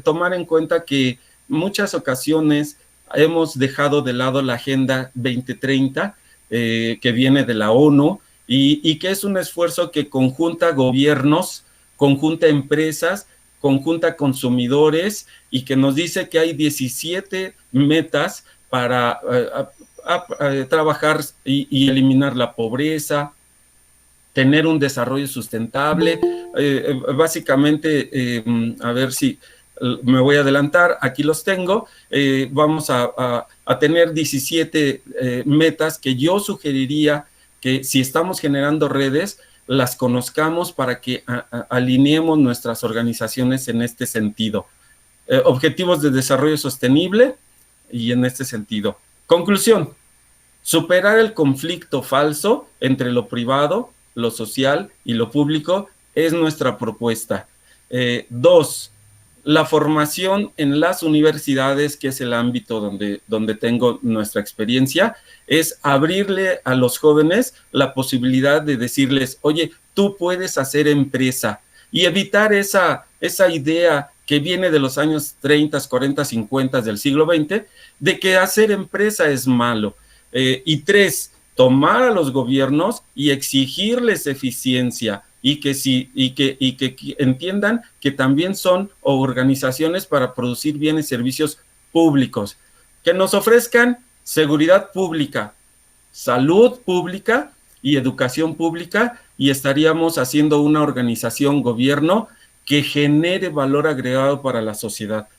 A: tomar en cuenta que muchas ocasiones hemos dejado de lado la Agenda 2030, que viene de la ONU, y que es un esfuerzo que conjunta gobiernos, conjunta empresas, conjunta consumidores, y que nos dice que hay 17 metas para trabajar y eliminar la pobreza, tener un desarrollo sustentable. Básicamente, a ver si me voy a adelantar, aquí los tengo. Vamos a tener 17 metas que yo sugeriría que, si estamos generando redes, las conozcamos para que alineemos nuestras organizaciones en este sentido. Objetivos de desarrollo sostenible, y en este sentido. Conclusión: superar el conflicto falso entre lo privado, lo social y lo público es nuestra propuesta. 2, la formación en las universidades, que es el ámbito donde tengo nuestra experiencia, es abrirle a los jóvenes la posibilidad de decirles, oye, tú puedes hacer empresa, y evitar esa idea que viene de los años 30, 40, 50 del siglo XX, de que hacer empresa es malo. Y 3, tomar a los gobiernos y exigirles eficiencia, y que entiendan que también son organizaciones para producir bienes y servicios públicos, que nos ofrezcan seguridad pública, salud pública y educación pública, y estaríamos haciendo una organización gobierno que genere valor agregado para la sociedad.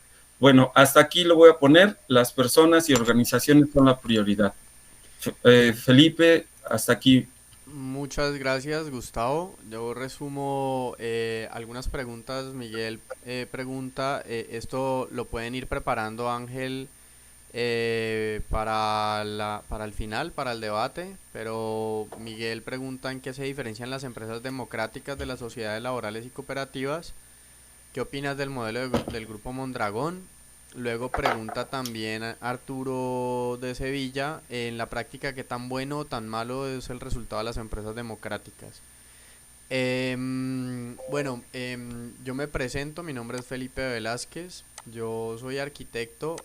A: Bueno, hasta aquí lo voy a poner. Las personas y organizaciones son la prioridad. Felipe, hasta aquí.
B: Muchas gracias, Gustavo. Yo resumo algunas preguntas. Miguel pregunta, esto lo pueden ir preparando, Ángel, para el final, para el debate, pero Miguel pregunta en qué se diferencian las empresas democráticas de las sociedades laborales y cooperativas. ¿Qué opinas del modelo del Grupo Mondragón? Luego pregunta también Arturo de Sevilla, en la práctica, ¿qué tan bueno o tan malo es el resultado de las empresas democráticas? Bueno, yo me presento, mi nombre es Felipe Velázquez, yo soy arquitecto.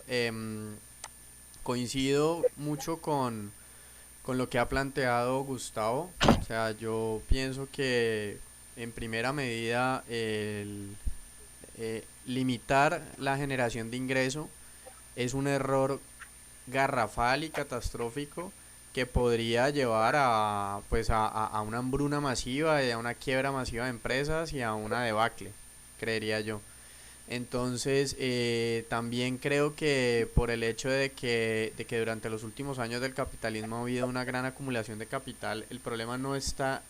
B: Coincido mucho con lo que ha planteado Gustavo. O sea, yo pienso que en primera medida limitar la generación de ingreso es un error garrafal y catastrófico que podría llevar a una hambruna masiva y a una quiebra masiva de empresas y a una debacle, creería yo. Entonces, también creo que por el hecho de que durante los últimos años del capitalismo ha habido una gran acumulación de capital, el problema no está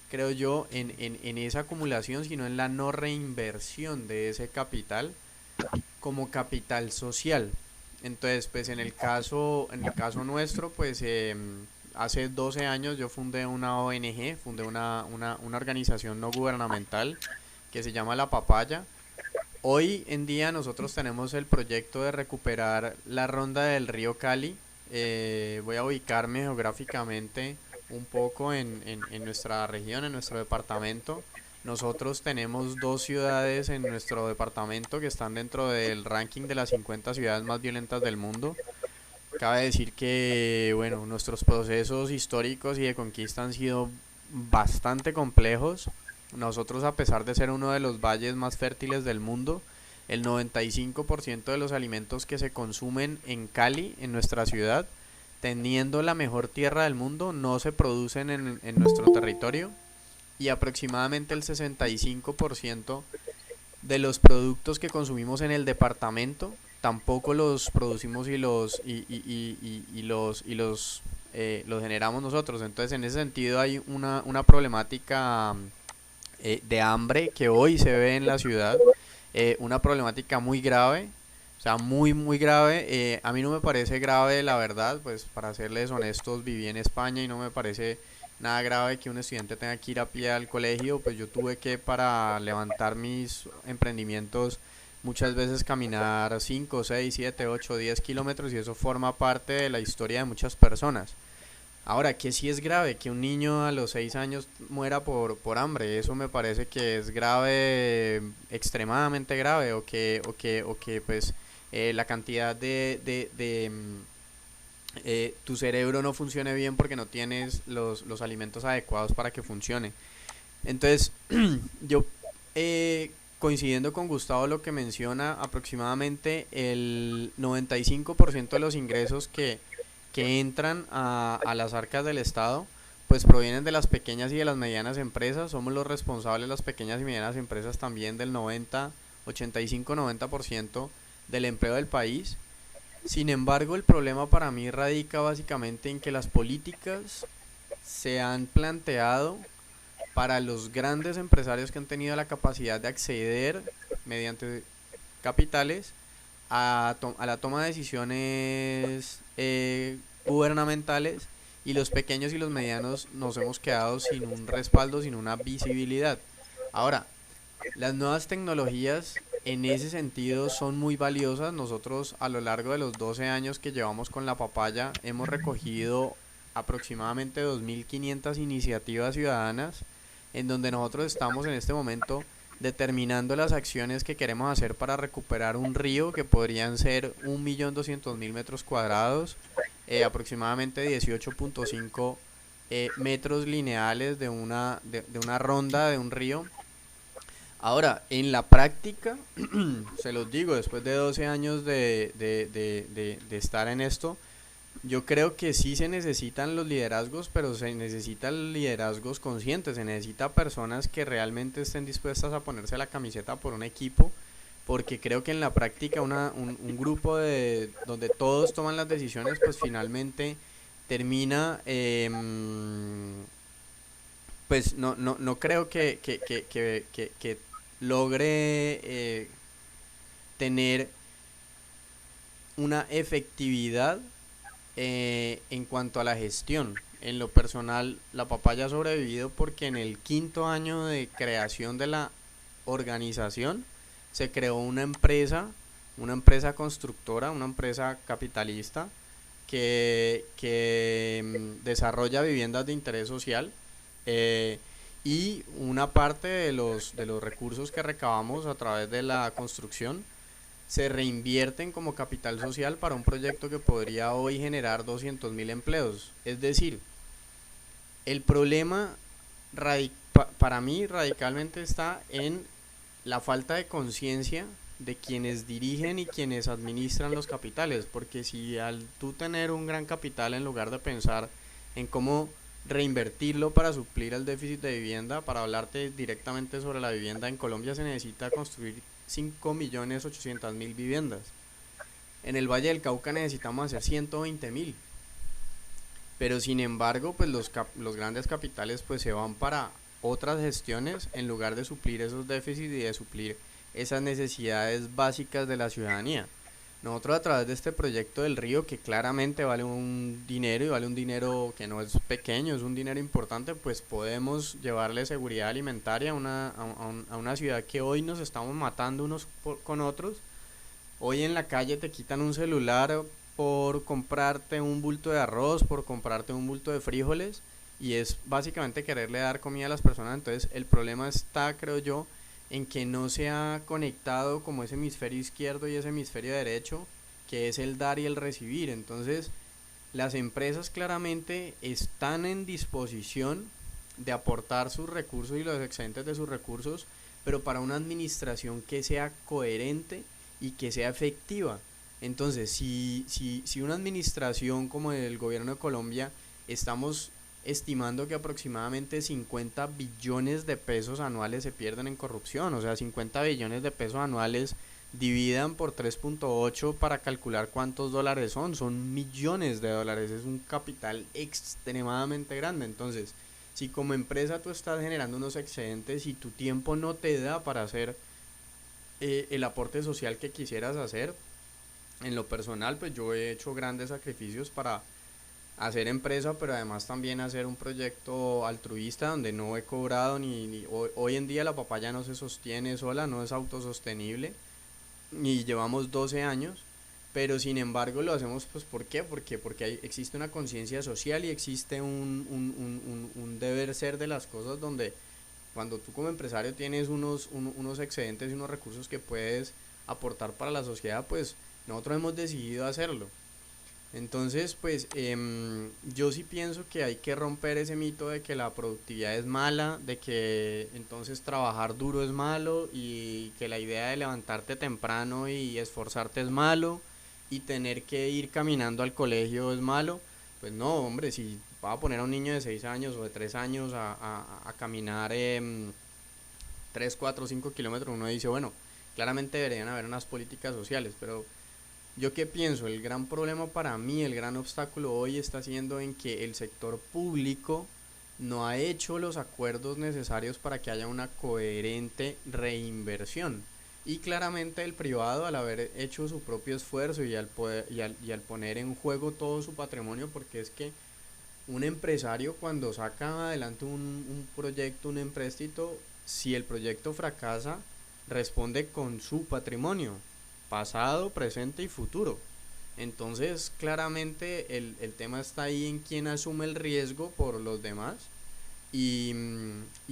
B: creo yo, en esa acumulación, sino en la no reinversión de ese capital como capital social. Entonces, pues en el caso nuestro, pues hace 12 años yo fundé una ONG, fundé una organización no gubernamental que se llama La Papaya. Hoy en día nosotros tenemos el proyecto de recuperar la ronda del río Cali. Voy a ubicarme geográficamente un poco en nuestra región, en nuestro departamento. Nosotros tenemos 2 ciudades en nuestro departamento que están dentro del ranking de las 50 ciudades más violentas del mundo. Cabe decir que, bueno, nuestros procesos históricos y de conquista han sido bastante complejos. Nosotros, a pesar de ser uno de los valles más fértiles del mundo, el 95% de los alimentos que se consumen en Cali, en nuestra ciudad, teniendo la mejor tierra del mundo, no se producen en nuestro territorio, y aproximadamente el 65% de los productos que consumimos en el departamento tampoco los producimos y los generamos nosotros. Entonces, en ese sentido hay una problemática de hambre que hoy se ve en la ciudad, una problemática muy grave, o sea, muy muy grave. A mí no me parece grave, la verdad, pues para serles honestos, viví en España y no me parece nada grave que un estudiante tenga que ir a pie al colegio. Pues yo tuve que, para levantar mis emprendimientos, muchas veces caminar 5, 6, 7, 8, 10 kilómetros, y eso forma parte de la historia de muchas personas. Ahora, que sí es grave que un niño a los 6 años muera por hambre, eso me parece que es grave, extremadamente grave, o que pues la cantidad tu cerebro no funcione bien porque no tienes los alimentos adecuados para que funcione. Entonces, yo coincidiendo con Gustavo lo que menciona, aproximadamente el 95% de los ingresos que entran a las arcas del Estado, pues provienen de las pequeñas y de las medianas empresas. Somos los responsables, las pequeñas y medianas empresas, también del 85-90% del empleo del país. Sin embargo, el problema para mí radica básicamente en que las políticas se han planteado para los grandes empresarios que han tenido la capacidad de acceder mediante capitales a la toma de decisiones gubernamentales, y los pequeños y los medianos nos hemos quedado sin un respaldo, sin una visibilidad. Ahora, las nuevas tecnologías en ese sentido son muy valiosas. Nosotros, a lo largo de los 12 años que llevamos con la papaya, hemos recogido aproximadamente 2.500 iniciativas ciudadanas, en donde nosotros estamos en este momento determinando las acciones que queremos hacer para recuperar un río que podrían ser 1.200.000 metros cuadrados, aproximadamente 18.5 metros lineales de una ronda de un río. Ahora, en la práctica, se los digo, después de 12 años de estar en esto, yo creo que sí se necesitan los liderazgos, pero se necesitan liderazgos conscientes, se necesita personas que realmente estén dispuestas a ponerse la camiseta por un equipo, porque creo que en la práctica un grupo donde todos toman las decisiones, pues finalmente termina, pues no creo que logre tener una efectividad en cuanto a la gestión. En lo personal, la papaya ha sobrevivido porque en el 5.º año de creación de la organización se creó una empresa constructora, una empresa capitalista que desarrolla viviendas de interés social, y una parte de los recursos que recabamos a través de la construcción se reinvierten como capital social para un proyecto que podría hoy generar 200.000 empleos. Es decir, el problema para mí radicalmente está en la falta de conciencia de quienes dirigen y quienes administran los capitales, porque si al tú tener un gran capital, en lugar de pensar en cómo reinvertirlo para suplir el déficit de vivienda, para hablarte directamente sobre la vivienda, en Colombia se necesita construir 5.800.000 viviendas. En el Valle del Cauca necesitamos hacer 120.000. Pero sin embargo, pues los grandes capitales pues se van para otras gestiones en lugar de suplir esos déficits y de suplir esas necesidades básicas de la ciudadanía. Nosotros, a través de este proyecto del río, que claramente vale un dinero, y vale un dinero que no es pequeño, es un dinero importante, pues podemos llevarle seguridad alimentaria a una ciudad que hoy nos estamos matando unos con otros. Hoy en la calle te quitan un celular por comprarte un bulto de arroz, por comprarte un bulto de frijoles, y es básicamente quererle dar comida a las personas. Entonces el problema está, creo yo, en que no se ha conectado como ese hemisferio izquierdo y ese hemisferio derecho, que es el dar y el recibir. Entonces las empresas claramente están en disposición de aportar sus recursos y los excedentes de sus recursos, pero para una administración que sea coherente y que sea efectiva. Entonces, si una administración como el gobierno de Colombia, estamos estimando que aproximadamente 50 billones de pesos anuales se pierden en corrupción, o sea, 50 billones de pesos anuales dividan por 3.8 para calcular cuántos dólares son millones de dólares, es un capital extremadamente grande. Entonces, si como empresa tú estás generando unos excedentes y tu tiempo no te da para hacer el aporte social que quisieras hacer, en lo personal, pues yo he hecho grandes sacrificios para hacer empresa, pero además también hacer un proyecto altruista donde no he cobrado hoy en día la papaya no se sostiene sola, no es autosostenible, y llevamos 12 años, pero sin embargo lo hacemos, pues ¿por qué? Porque existe una conciencia social y existe un deber ser de las cosas, donde cuando tú como empresario tienes unos excedentes y unos recursos que puedes aportar para la sociedad, pues nosotros hemos decidido hacerlo. Entonces, pues yo sí pienso que hay que romper ese mito de que la productividad es mala, de que entonces trabajar duro es malo y que la idea de levantarte temprano y esforzarte es malo y tener que ir caminando al colegio es malo. Pues no, hombre, si va a poner a un niño de 6 años o de 3 años a caminar 3, 4, 5 kilómetros, uno dice, bueno, claramente deberían haber unas políticas sociales, pero yo qué pienso, el gran problema para mí, el gran obstáculo hoy está siendo en que el sector público no ha hecho los acuerdos necesarios para que haya una coherente reinversión. Y claramente el privado, al haber hecho su propio esfuerzo y al poner en juego todo su patrimonio, porque es que un empresario cuando saca adelante un proyecto, un empréstito, si el proyecto fracasa, responde con su patrimonio, pasado, presente y futuro. Entonces, claramente el tema está ahí en quién asume el riesgo por los demás y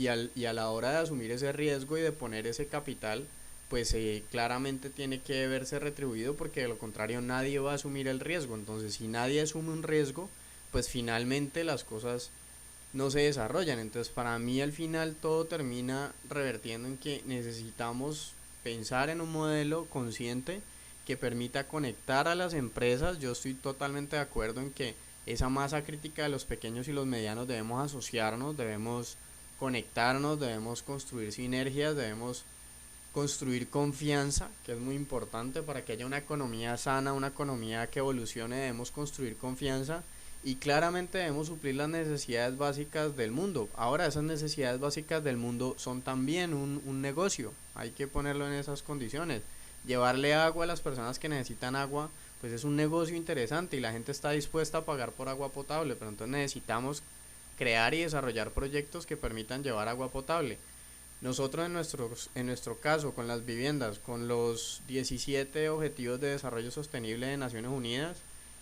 B: a la hora de asumir ese riesgo y de poner ese capital, pues claramente tiene que verse retribuido porque de lo contrario nadie va a asumir el riesgo. Entonces, si nadie asume un riesgo, pues finalmente las cosas no se desarrollan. Entonces, para mí al final todo termina revertiendo en que necesitamos pensar en un modelo consciente que permita conectar a las empresas. Yo estoy totalmente de acuerdo en que esa masa crítica de los pequeños y los medianos debemos asociarnos, debemos conectarnos, debemos construir sinergias, debemos construir confianza, que es muy importante para que haya una economía sana, una economía que evolucione. Debemos construir confianza y claramente debemos suplir las necesidades básicas del mundo. Ahora, esas necesidades básicas del mundo son también un negocio, hay que ponerlo en esas condiciones. Llevarle agua a las personas que necesitan agua, pues es un negocio interesante y la gente está dispuesta a pagar por agua potable, pero entonces necesitamos crear y desarrollar proyectos que permitan llevar agua potable. Nosotros en nuestro caso, con las viviendas, con los 17 Objetivos de Desarrollo Sostenible de Naciones Unidas,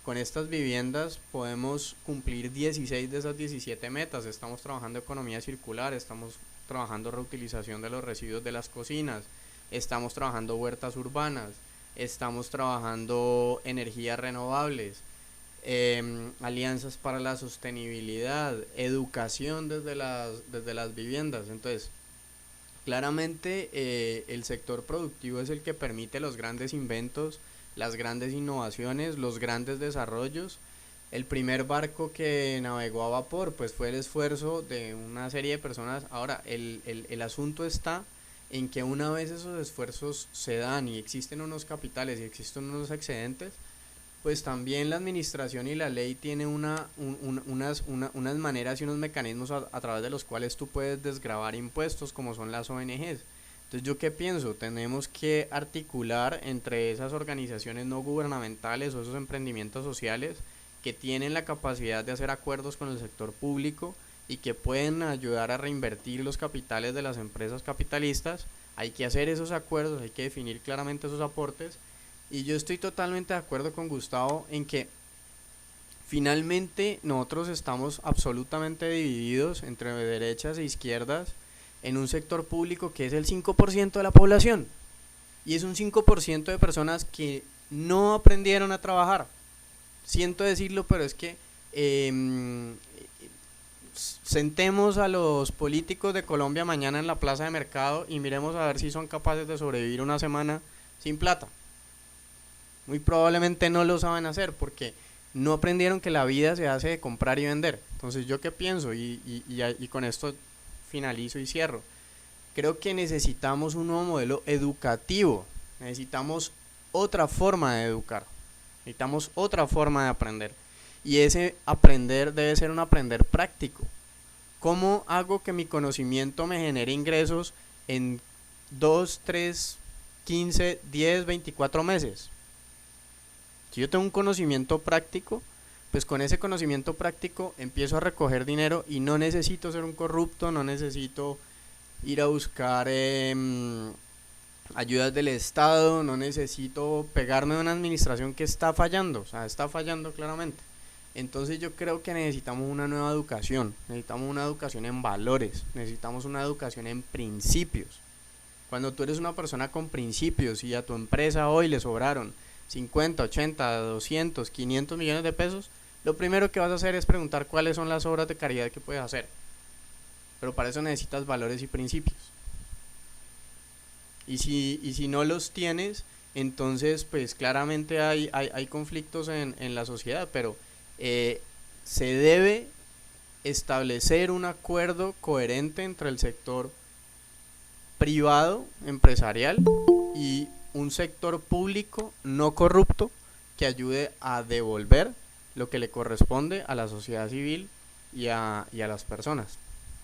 B: con estas viviendas podemos cumplir 16 de esas 17 metas. Estamos trabajando economía circular, estamos trabajando reutilización de los residuos de las cocinas, estamos trabajando huertas urbanas, estamos trabajando energías renovables, alianzas para la sostenibilidad, educación desde las viviendas. Entonces, claramente el sector productivo es el que permite los grandes inventos, las grandes innovaciones, los grandes desarrollos. El primer barco que navegó a vapor pues fue el esfuerzo de una serie de personas. Ahora, el asunto está en que una vez esos esfuerzos se dan y existen unos capitales y existen unos excedentes, pues también la administración y la ley tiene unas maneras y unos mecanismos a través de los cuales tú puedes desgravar impuestos, como son las ONGs. Entonces, ¿yo qué pienso? Tenemos que articular entre esas organizaciones no gubernamentales o esos emprendimientos sociales que tienen la capacidad de hacer acuerdos con el sector público y que pueden ayudar a reinvertir los capitales de las empresas capitalistas. Hay que hacer esos acuerdos, hay que definir claramente esos aportes. Y yo estoy totalmente de acuerdo con Gustavo en que finalmente nosotros estamos absolutamente divididos entre derechas e izquierdas en un sector público que es el 5% de la población. Y es un 5% de personas que no aprendieron a trabajar. Siento decirlo, pero es que sentemos a los políticos de Colombia mañana en la plaza de mercado y miremos a ver si son capaces de sobrevivir una semana sin plata. Muy probablemente no lo saben hacer porque no aprendieron que la vida se hace de comprar y vender. Entonces, ¿yo qué pienso? Y con esto finalizo y cierro. Creo que necesitamos un nuevo modelo educativo. Necesitamos otra forma de educar. Necesitamos otra forma de aprender. Y ese aprender debe ser un aprender práctico. ¿Cómo hago que mi conocimiento me genere ingresos en 2, 3, 15, 10, 24 meses? Si yo tengo un conocimiento práctico, pues con ese conocimiento práctico empiezo a recoger dinero y no necesito ser un corrupto, no necesito ir a buscar ayudas del Estado, no necesito pegarme de una administración que está fallando, o sea, está fallando claramente. Entonces yo creo que necesitamos una nueva educación, necesitamos una educación en valores, necesitamos una educación en principios. Cuando tú eres una persona con principios y a tu empresa hoy le sobraron 50, 80, 200, 500 millones de pesos, lo primero que vas a hacer es preguntar cuáles son las obras de caridad que puedes hacer. Pero para eso necesitas valores y principios. Y si no los tienes, entonces pues claramente hay conflictos en la sociedad, pero se debe establecer un acuerdo coherente entre el sector privado, empresarial, y un sector público no corrupto que ayude a devolver lo que le corresponde a la sociedad civil y a las personas.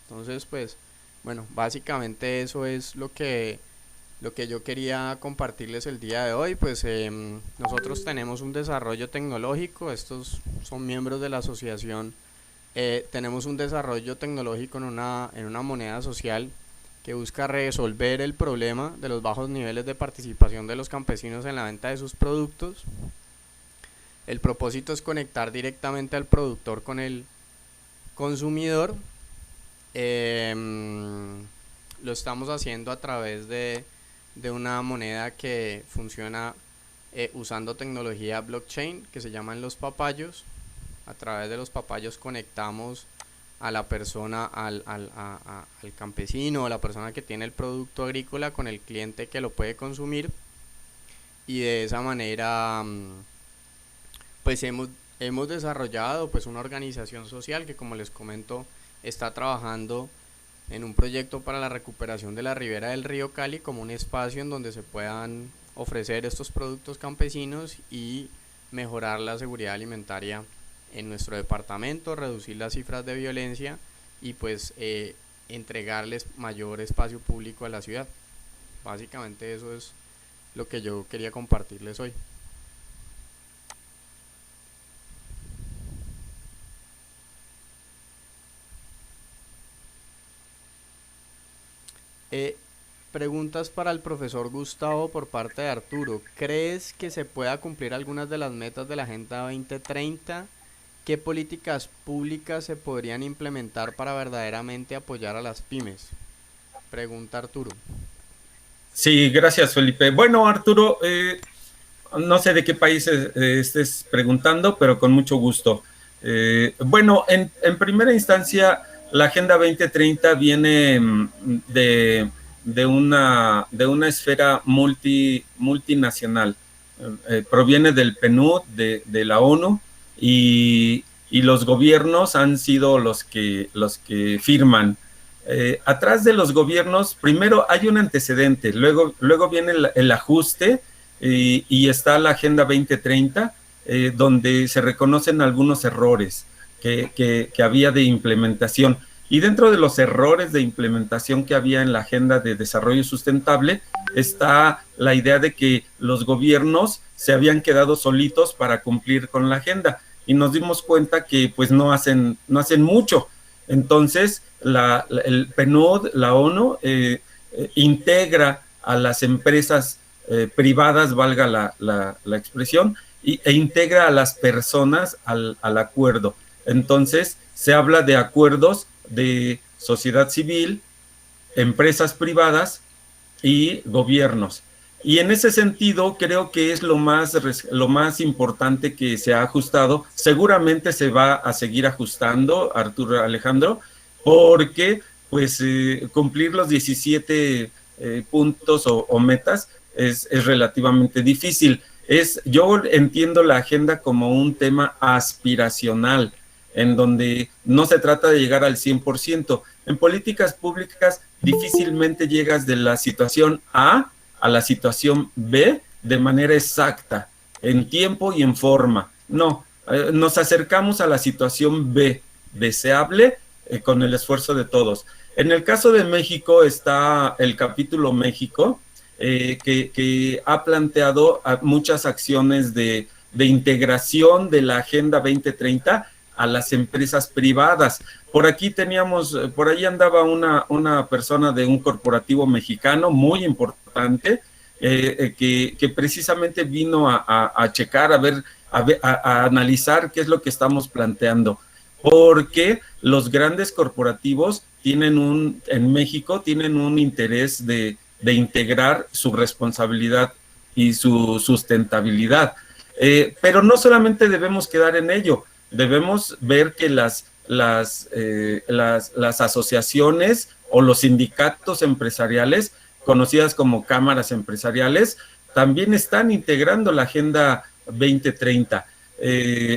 B: Entonces pues bueno, básicamente eso es lo que yo quería compartirles el día de hoy. Pues nosotros tenemos un desarrollo tecnológico, estos son miembros de la asociación, tenemos un desarrollo tecnológico en una moneda social que busca resolver el problema de los bajos niveles de participación de los campesinos en la venta de sus productos. El propósito es conectar directamente al productor con el consumidor. Lo estamos haciendo a través de una moneda que funciona usando tecnología blockchain que se llaman los papayos. A través de los papayos conectamos a la persona, al campesino, a la persona que tiene el producto agrícola con el cliente que lo puede consumir, y de esa manera pues hemos desarrollado pues una organización social que, como les comento, está trabajando en un proyecto para la recuperación de la ribera del río Cali como un espacio en donde se puedan ofrecer estos productos campesinos y mejorar la seguridad alimentaria en nuestro departamento, reducir las cifras de violencia y pues entregarles mayor espacio público a la ciudad. Básicamente eso es lo que yo quería compartirles hoy. Preguntas para el profesor Gustavo por parte de Arturo. ¿Crees que se pueda cumplir algunas de las metas de la Agenda 2030? ¿Qué políticas públicas se podrían implementar para verdaderamente apoyar a las pymes? Pregunta Arturo.
A: Sí, gracias, Felipe. Bueno, Arturo, no sé de qué país estés preguntando, pero con mucho gusto. Bueno, en primera instancia, la Agenda 2030 viene de una esfera multinacional. Proviene del PNUD, de la ONU, y los gobiernos han sido los que firman. Atrás de los gobiernos, primero hay un antecedente, luego viene el ajuste, y está la Agenda 2030, donde se reconocen algunos errores que había de implementación. Y dentro de los errores de implementación que había en la Agenda de Desarrollo Sustentable está la idea de que los gobiernos se habían quedado solitos para cumplir con la agenda, y nos dimos cuenta que pues no hacen mucho. Entonces el PNUD, la ONU, integra a las empresas privadas, valga la expresión, e integra a las personas al acuerdo. Entonces se habla de acuerdos de sociedad civil, empresas privadas y gobiernos. Y en ese sentido creo que es lo más importante que se ha ajustado. Seguramente se va a seguir ajustando, Arturo Alejandro, porque pues cumplir los 17 puntos o metas es relativamente difícil. Yo entiendo la agenda como un tema aspiracional, en donde no se trata de llegar al 100%. En políticas públicas difícilmente llegas de la situación A a la situación B de manera exacta, en tiempo y en forma. No, nos acercamos a la situación B deseable con el esfuerzo de todos. En el caso de México está el capítulo México, que ha planteado muchas acciones de integración de la Agenda 2030 a las empresas privadas. Por ahí andaba una persona de un corporativo mexicano muy importante, que precisamente vino a checar, a analizar qué es lo que estamos planteando, porque los grandes corporativos en México tienen un interés de integrar su responsabilidad y su sustentabilidad. Pero no solamente debemos quedar en ello, debemos ver que las asociaciones o los sindicatos empresariales, conocidas como cámaras empresariales, también están integrando la Agenda 2030.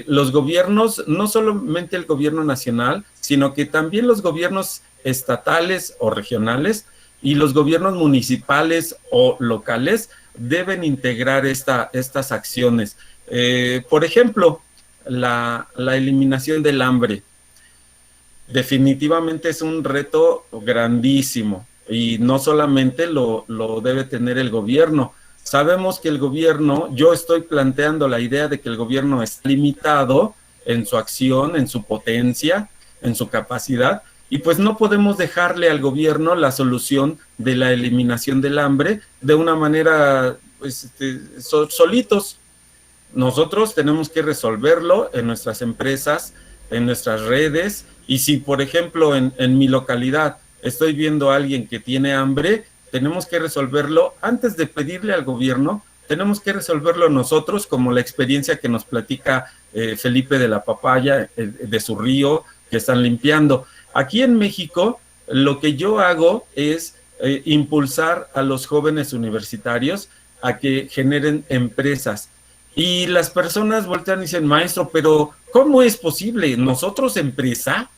A: Los gobiernos, no solamente el gobierno nacional, sino que también los gobiernos estatales o regionales y los gobiernos municipales o locales deben integrar estas acciones. Por ejemplo, la eliminación del hambre. Definitivamente es un reto grandísimo y no solamente lo debe tener el gobierno. Sabemos que el gobierno, yo estoy planteando la idea de que el gobierno es limitado en su acción, en su potencia, en su capacidad, y pues no podemos dejarle al gobierno la solución de la eliminación del hambre de una manera pues, solitos. Nosotros tenemos que resolverlo en nuestras empresas, en nuestras redes, y si por ejemplo en mi localidad estoy viendo a alguien que tiene hambre, tenemos que resolverlo antes de pedirle al gobierno, tenemos que resolverlo nosotros, como la experiencia que nos platica Felipe de la Papaya, de su río, que están limpiando. Aquí en México, lo que yo hago es impulsar a los jóvenes universitarios a que generen empresas. Y las personas voltean y dicen, maestro, pero ¿cómo es posible? ¿Nosotros empresa?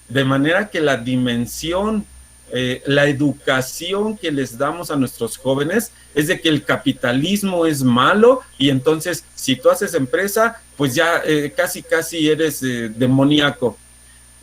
A: De manera que la dimensión, la educación que les damos a nuestros jóvenes es de que el capitalismo es malo y entonces si tú haces empresa, pues ya casi eres demoníaco.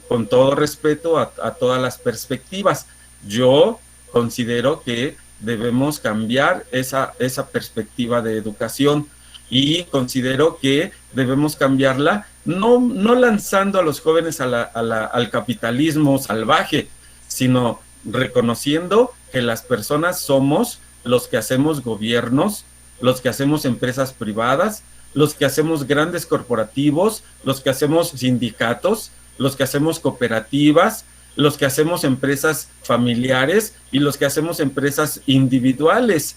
A: Con todo respeto a todas las perspectivas, yo considero que debemos cambiar esa perspectiva de educación y considero que debemos cambiarla no lanzando a los jóvenes al capitalismo salvaje, sino reconociendo que las personas somos los que hacemos gobiernos, los que hacemos empresas privadas, los que hacemos grandes corporativos, los que hacemos sindicatos, los que hacemos cooperativas, los que hacemos empresas familiares y los que hacemos empresas individuales.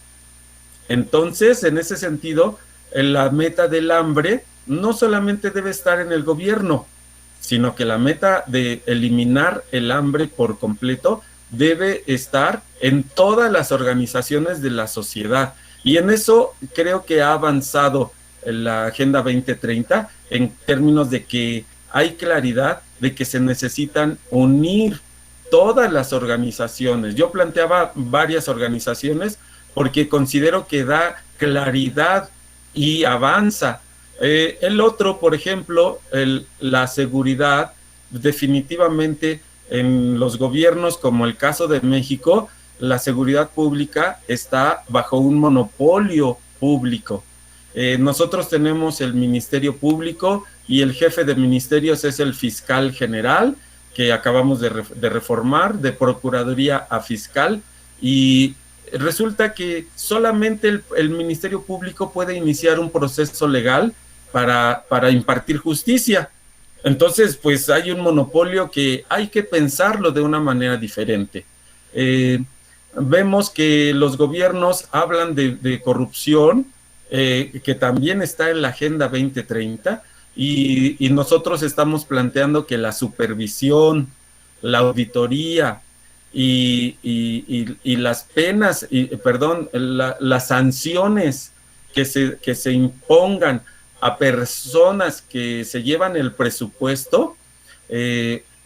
A: Entonces, en ese sentido, la meta del hambre no solamente debe estar en el gobierno, sino que la meta de eliminar el hambre por completo debe estar en todas las organizaciones de la sociedad. Y en eso creo que ha avanzado la Agenda 2030 en términos de que hay claridad de que se necesitan unir todas las organizaciones. Yo planteaba varias organizaciones porque considero que da claridad y avanza. El otro, por ejemplo, la seguridad, definitivamente en los gobiernos como el caso de México, la seguridad pública está bajo un monopolio público. Nosotros tenemos el Ministerio Público y el jefe de ministerios es el fiscal general, que acabamos de reformar, de procuraduría a fiscal, y resulta que solamente el Ministerio Público puede iniciar un proceso legal para impartir justicia. Entonces, pues hay un monopolio que hay que pensarlo de una manera diferente. Vemos que los gobiernos hablan de corrupción, que también está en la Agenda 2030, y nosotros estamos planteando que la supervisión, la auditoría y las penas, las sanciones que se impongan a personas que se llevan el presupuesto,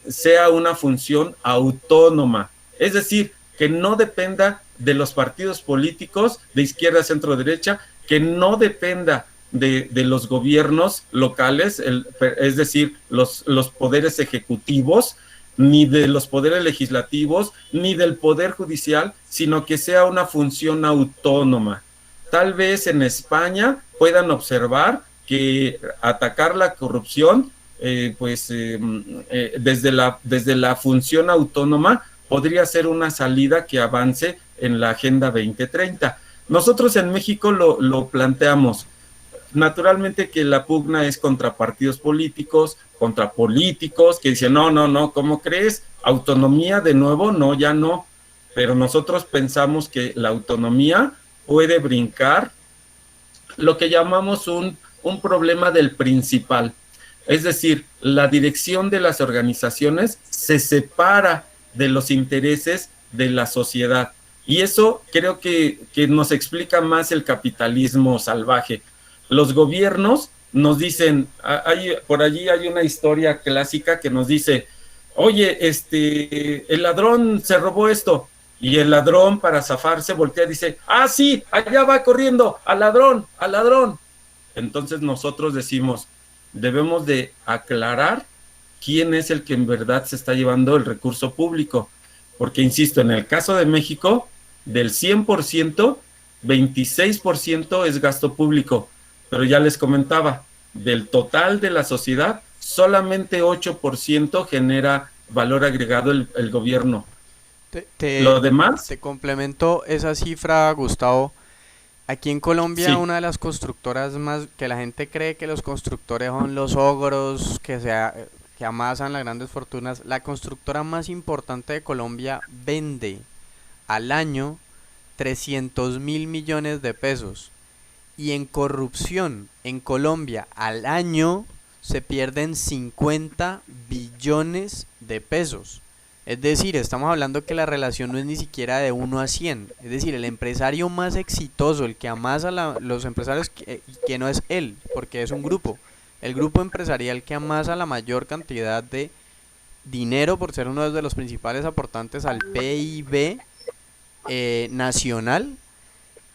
A: sea una función autónoma, es decir, que no dependa de los partidos políticos de izquierda, centro, derecha, que no dependa de los gobiernos locales, es decir, los poderes ejecutivos, ni de los poderes legislativos, ni del poder judicial, sino que sea una función autónoma. Tal vez en España puedan observar que atacar la corrupción, desde la función autónoma, podría ser una salida que avance en la Agenda 2030. Nosotros en México lo planteamos. Naturalmente que la pugna es contra partidos políticos, contra políticos que dicen, no, ¿cómo crees? Autonomía de nuevo, no, ya no. Pero nosotros pensamos que la autonomía puede brincar lo que llamamos un problema del principal. Es decir, la dirección de las organizaciones se separa de los intereses de la sociedad. Y eso creo que nos explica más el capitalismo salvaje. Los gobiernos nos dicen, por allí hay una historia clásica que nos dice, oye, el ladrón se robó esto. Y el ladrón, para zafarse, voltea y dice, ah, sí, allá va corriendo, al ladrón, al ladrón. Entonces nosotros decimos, debemos de aclarar quién es el que en verdad se está llevando el recurso público. Porque, insisto, en el caso de México, del 100%, 26% es gasto público. Pero ya les comentaba, del total de la sociedad, solamente 8% genera valor agregado el gobierno. Lo demás...
B: Te complemento esa cifra, Gustavo. Aquí en Colombia,
A: Sí.
B: una de las constructoras más, que la gente cree que los constructores son los ogros, que amasan las grandes fortunas, la constructora más importante de Colombia vende al año 300.000 millones de pesos. Y en corrupción en Colombia al año se pierden 50 billones de pesos. Es decir, estamos hablando que la relación no es ni siquiera de 1 a 100. Es decir, el empresario más exitoso, el que amasa los empresarios, que no es él, porque es un grupo. El grupo empresarial que amasa la mayor cantidad de dinero por ser uno de los principales aportantes al PIB nacional,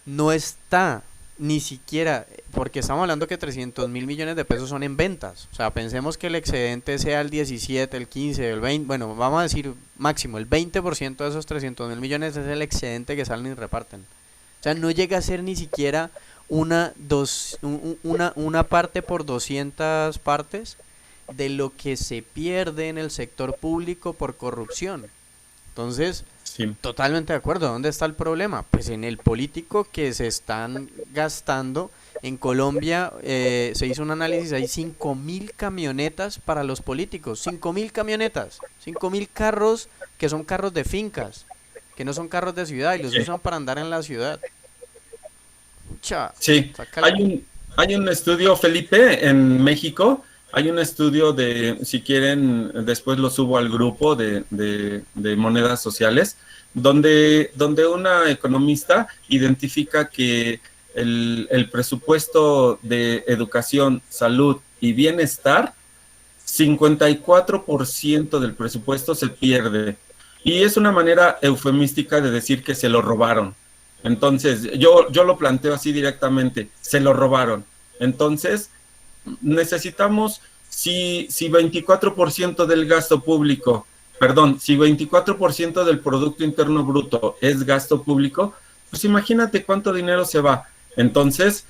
B: no está ni siquiera, porque estamos hablando que 300.000 millones de pesos son en ventas. O sea, pensemos que el excedente sea el 17, el 15, el 20, bueno, vamos a decir máximo, el 20% de esos 300.000 millones es el excedente que salen y reparten. O sea, no llega a ser ni siquiera una parte por 200 partes de lo que se pierde en el sector público por corrupción. Entonces,
A: Sí.
B: totalmente de acuerdo. ¿Dónde está el problema? Pues en el político que se están gastando. En Colombia se hizo un análisis, hay 5.000 camionetas para los políticos. 5.000 camionetas, 5.000 carros que son carros de fincas, que no son carros de ciudad y los
A: Sí.
B: usan para andar en la ciudad. Pucha,
A: Sí,
B: sácale.
A: hay un estudio, Felipe, en México, hay un estudio de, si quieren, después lo subo al grupo de monedas sociales, donde una economista identifica que el presupuesto de educación, salud y bienestar, 54% del presupuesto se pierde. Y es una manera eufemística de decir que se lo robaron. Entonces, yo lo planteo así directamente, se lo robaron. Entonces, necesitamos, si 24% del gasto público, perdón, si 24% del Producto Interno Bruto es gasto público, pues imagínate cuánto dinero se va. Entonces,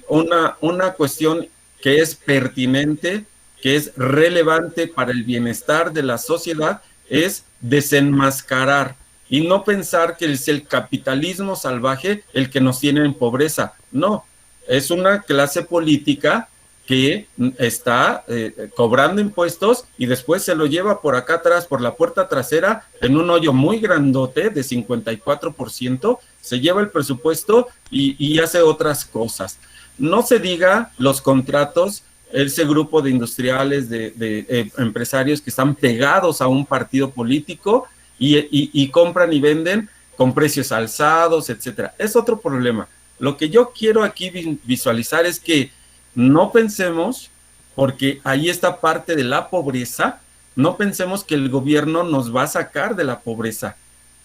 A: una cuestión que es pertinente, que es relevante para el bienestar de la sociedad, es desenmascarar y no pensar que es el capitalismo salvaje el que nos tiene en pobreza. No, es una clase política que está cobrando impuestos y después se lo lleva por acá atrás, por la puerta trasera, en un hoyo muy grandote de 54%, se lleva el presupuesto y hace otras cosas. No se diga los contratos, ese grupo de industriales, de empresarios que están pegados a un partido político y compran y venden con precios alzados, etcétera. Es otro problema. Lo que yo quiero aquí visualizar es que no pensemos, porque ahí está parte de la pobreza, no pensemos que el gobierno nos va a sacar de la pobreza.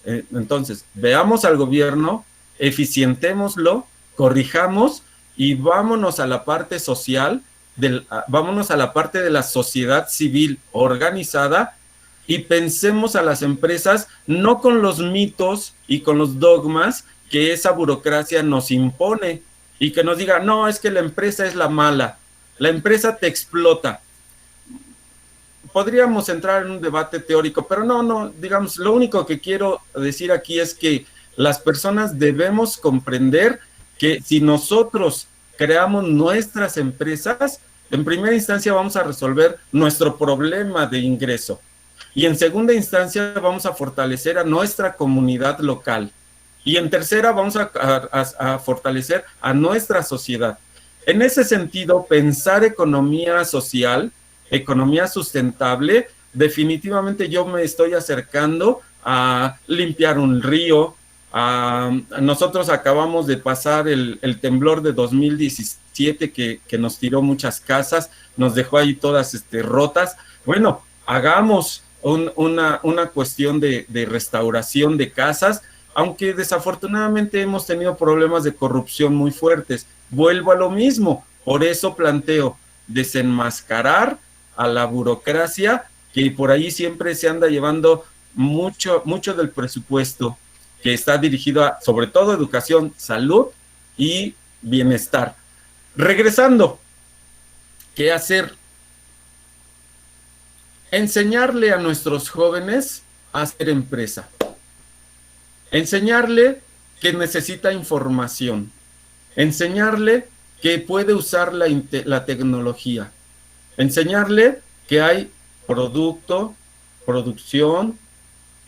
A: Entonces, veamos al gobierno, eficientémoslo, corrijamos y vámonos a la parte social, vámonos a la parte de la sociedad civil organizada y pensemos a las empresas no con los mitos y con los dogmas que esa burocracia nos impone y que nos diga, no, es que la empresa es la mala, la empresa te explota. Podríamos entrar en un debate teórico, pero no, digamos, lo único que quiero decir aquí es que las personas debemos comprender que si nosotros creamos nuestras empresas, en primera instancia vamos a resolver nuestro problema de ingreso y en segunda instancia vamos a fortalecer a nuestra comunidad local. Y en tercera vamos a fortalecer a nuestra sociedad. En ese sentido, pensar economía social, economía sustentable, definitivamente yo me estoy acercando a limpiar un río. Nosotros acabamos de pasar el temblor de 2017 que nos tiró muchas casas, nos dejó ahí todas rotas. Bueno, hagamos una cuestión de restauración de casas, aunque desafortunadamente hemos tenido problemas de corrupción muy fuertes. Vuelvo a lo mismo, por eso planteo desenmascarar a la burocracia que por ahí siempre se anda llevando mucho del presupuesto que está dirigido a, sobre todo, educación, salud y bienestar. Regresando, ¿qué hacer? Enseñarle a nuestros jóvenes a hacer empresa. Enseñarle que necesita información. Enseñarle que puede usar la tecnología. Enseñarle que hay producto, producción,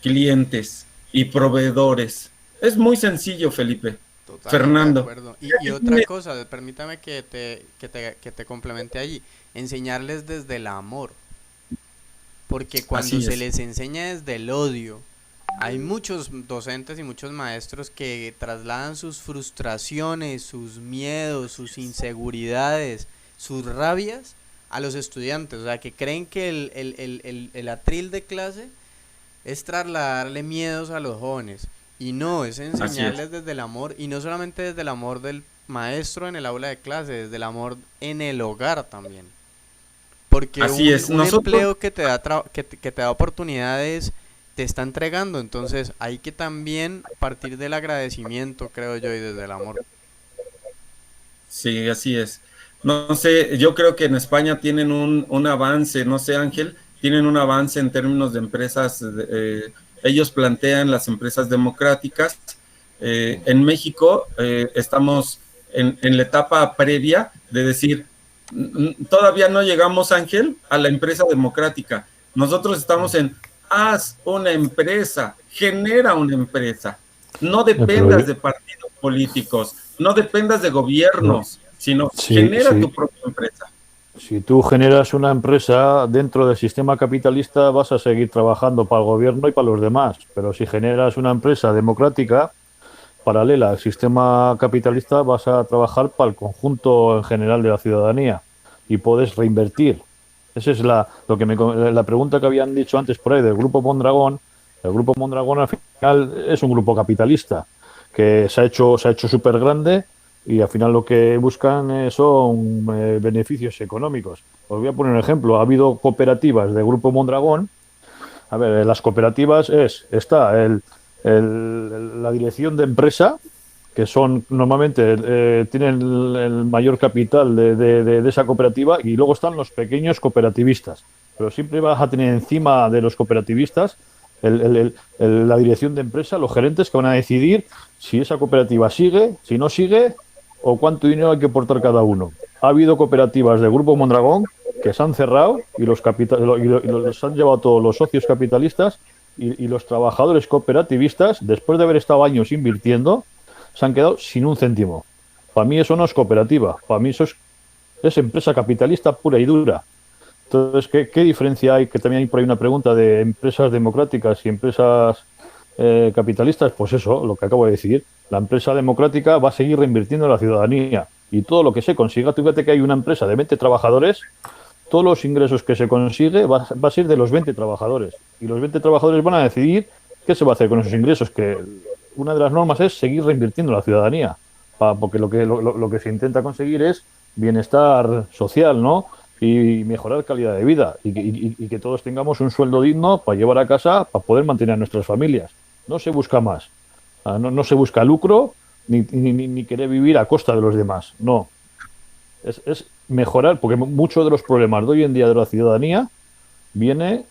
A: clientes y proveedores. Es muy sencillo, Felipe.
B: Totalmente
A: Fernando.
B: de acuerdo. Y otra cosa, permítame que te complemente allí. Enseñarles desde el amor. Porque cuando se les enseña desde el odio, hay muchos docentes y muchos maestros que trasladan sus frustraciones, sus miedos, sus inseguridades, sus rabias a los estudiantes. O sea, que creen que el atril de clase es trasladarle miedos a los jóvenes. Y no, es enseñarles desde el amor, y no solamente desde el amor del maestro en el aula de clase, desde el amor en el hogar también. Porque un empleo que te da que te da oportunidades te está entregando, entonces hay que también partir del agradecimiento, creo yo, y desde el amor.
A: Sí, así es. No sé, yo creo que en España tienen un avance, no sé, Ángel, tienen un avance en términos de empresas, ellos plantean las empresas democráticas. En México estamos en la etapa previa de decir, todavía no llegamos, Ángel, a la empresa democrática. Nosotros estamos en haz una empresa, genera una empresa. No dependas de partidos políticos, no dependas de gobiernos, sino genera tu propia empresa.
D: Si tú generas una empresa dentro del sistema capitalista, vas a seguir trabajando para el gobierno y para los demás. Pero si generas una empresa democrática, paralela al sistema capitalista, vas a trabajar para el conjunto en general de la ciudadanía y puedes reinvertir. Esa es la pregunta que habían dicho antes por ahí del Grupo Mondragón. El Grupo Mondragón al final es un grupo capitalista que se ha hecho súper grande y al final lo que buscan son beneficios económicos. Os voy a poner un ejemplo. Ha habido cooperativas del Grupo Mondragón. A ver, las cooperativas está la dirección de empresa, que son normalmente tienen el mayor capital de esa cooperativa, y luego están los pequeños cooperativistas. Pero siempre vas a tener encima de los cooperativistas la dirección de empresa, los gerentes que van a decidir si esa cooperativa sigue, si no sigue, o cuánto dinero hay que aportar cada uno. Ha habido cooperativas del Grupo Mondragón que se han cerrado y los han llevado todos los socios capitalistas y los trabajadores cooperativistas, después de haber estado años invirtiendo, se han quedado sin un céntimo. Para mí eso no es cooperativa, para mí eso es empresa capitalista pura y dura. Entonces, ¿qué diferencia hay? Que también hay por ahí una pregunta de empresas democráticas y empresas capitalistas. Pues eso, lo que acabo de decir. La empresa democrática va a seguir reinvirtiendo en la ciudadanía y todo lo que se consiga. Tú fíjate que hay una empresa de 20 trabajadores, todos los ingresos que se consigue va a ser de los 20 trabajadores. Y los 20 trabajadores van a decidir qué se va a hacer con esos ingresos, que una de las normas es seguir reinvirtiendo en la ciudadanía, porque lo que se intenta conseguir es bienestar social, ¿no? Y mejorar calidad de vida y que todos tengamos un sueldo digno para llevar a casa, para poder mantener a nuestras familias. No se busca más, no se busca lucro ni querer vivir a costa de los demás, no. Es mejorar, porque muchos de los problemas de hoy en día de la ciudadanía viene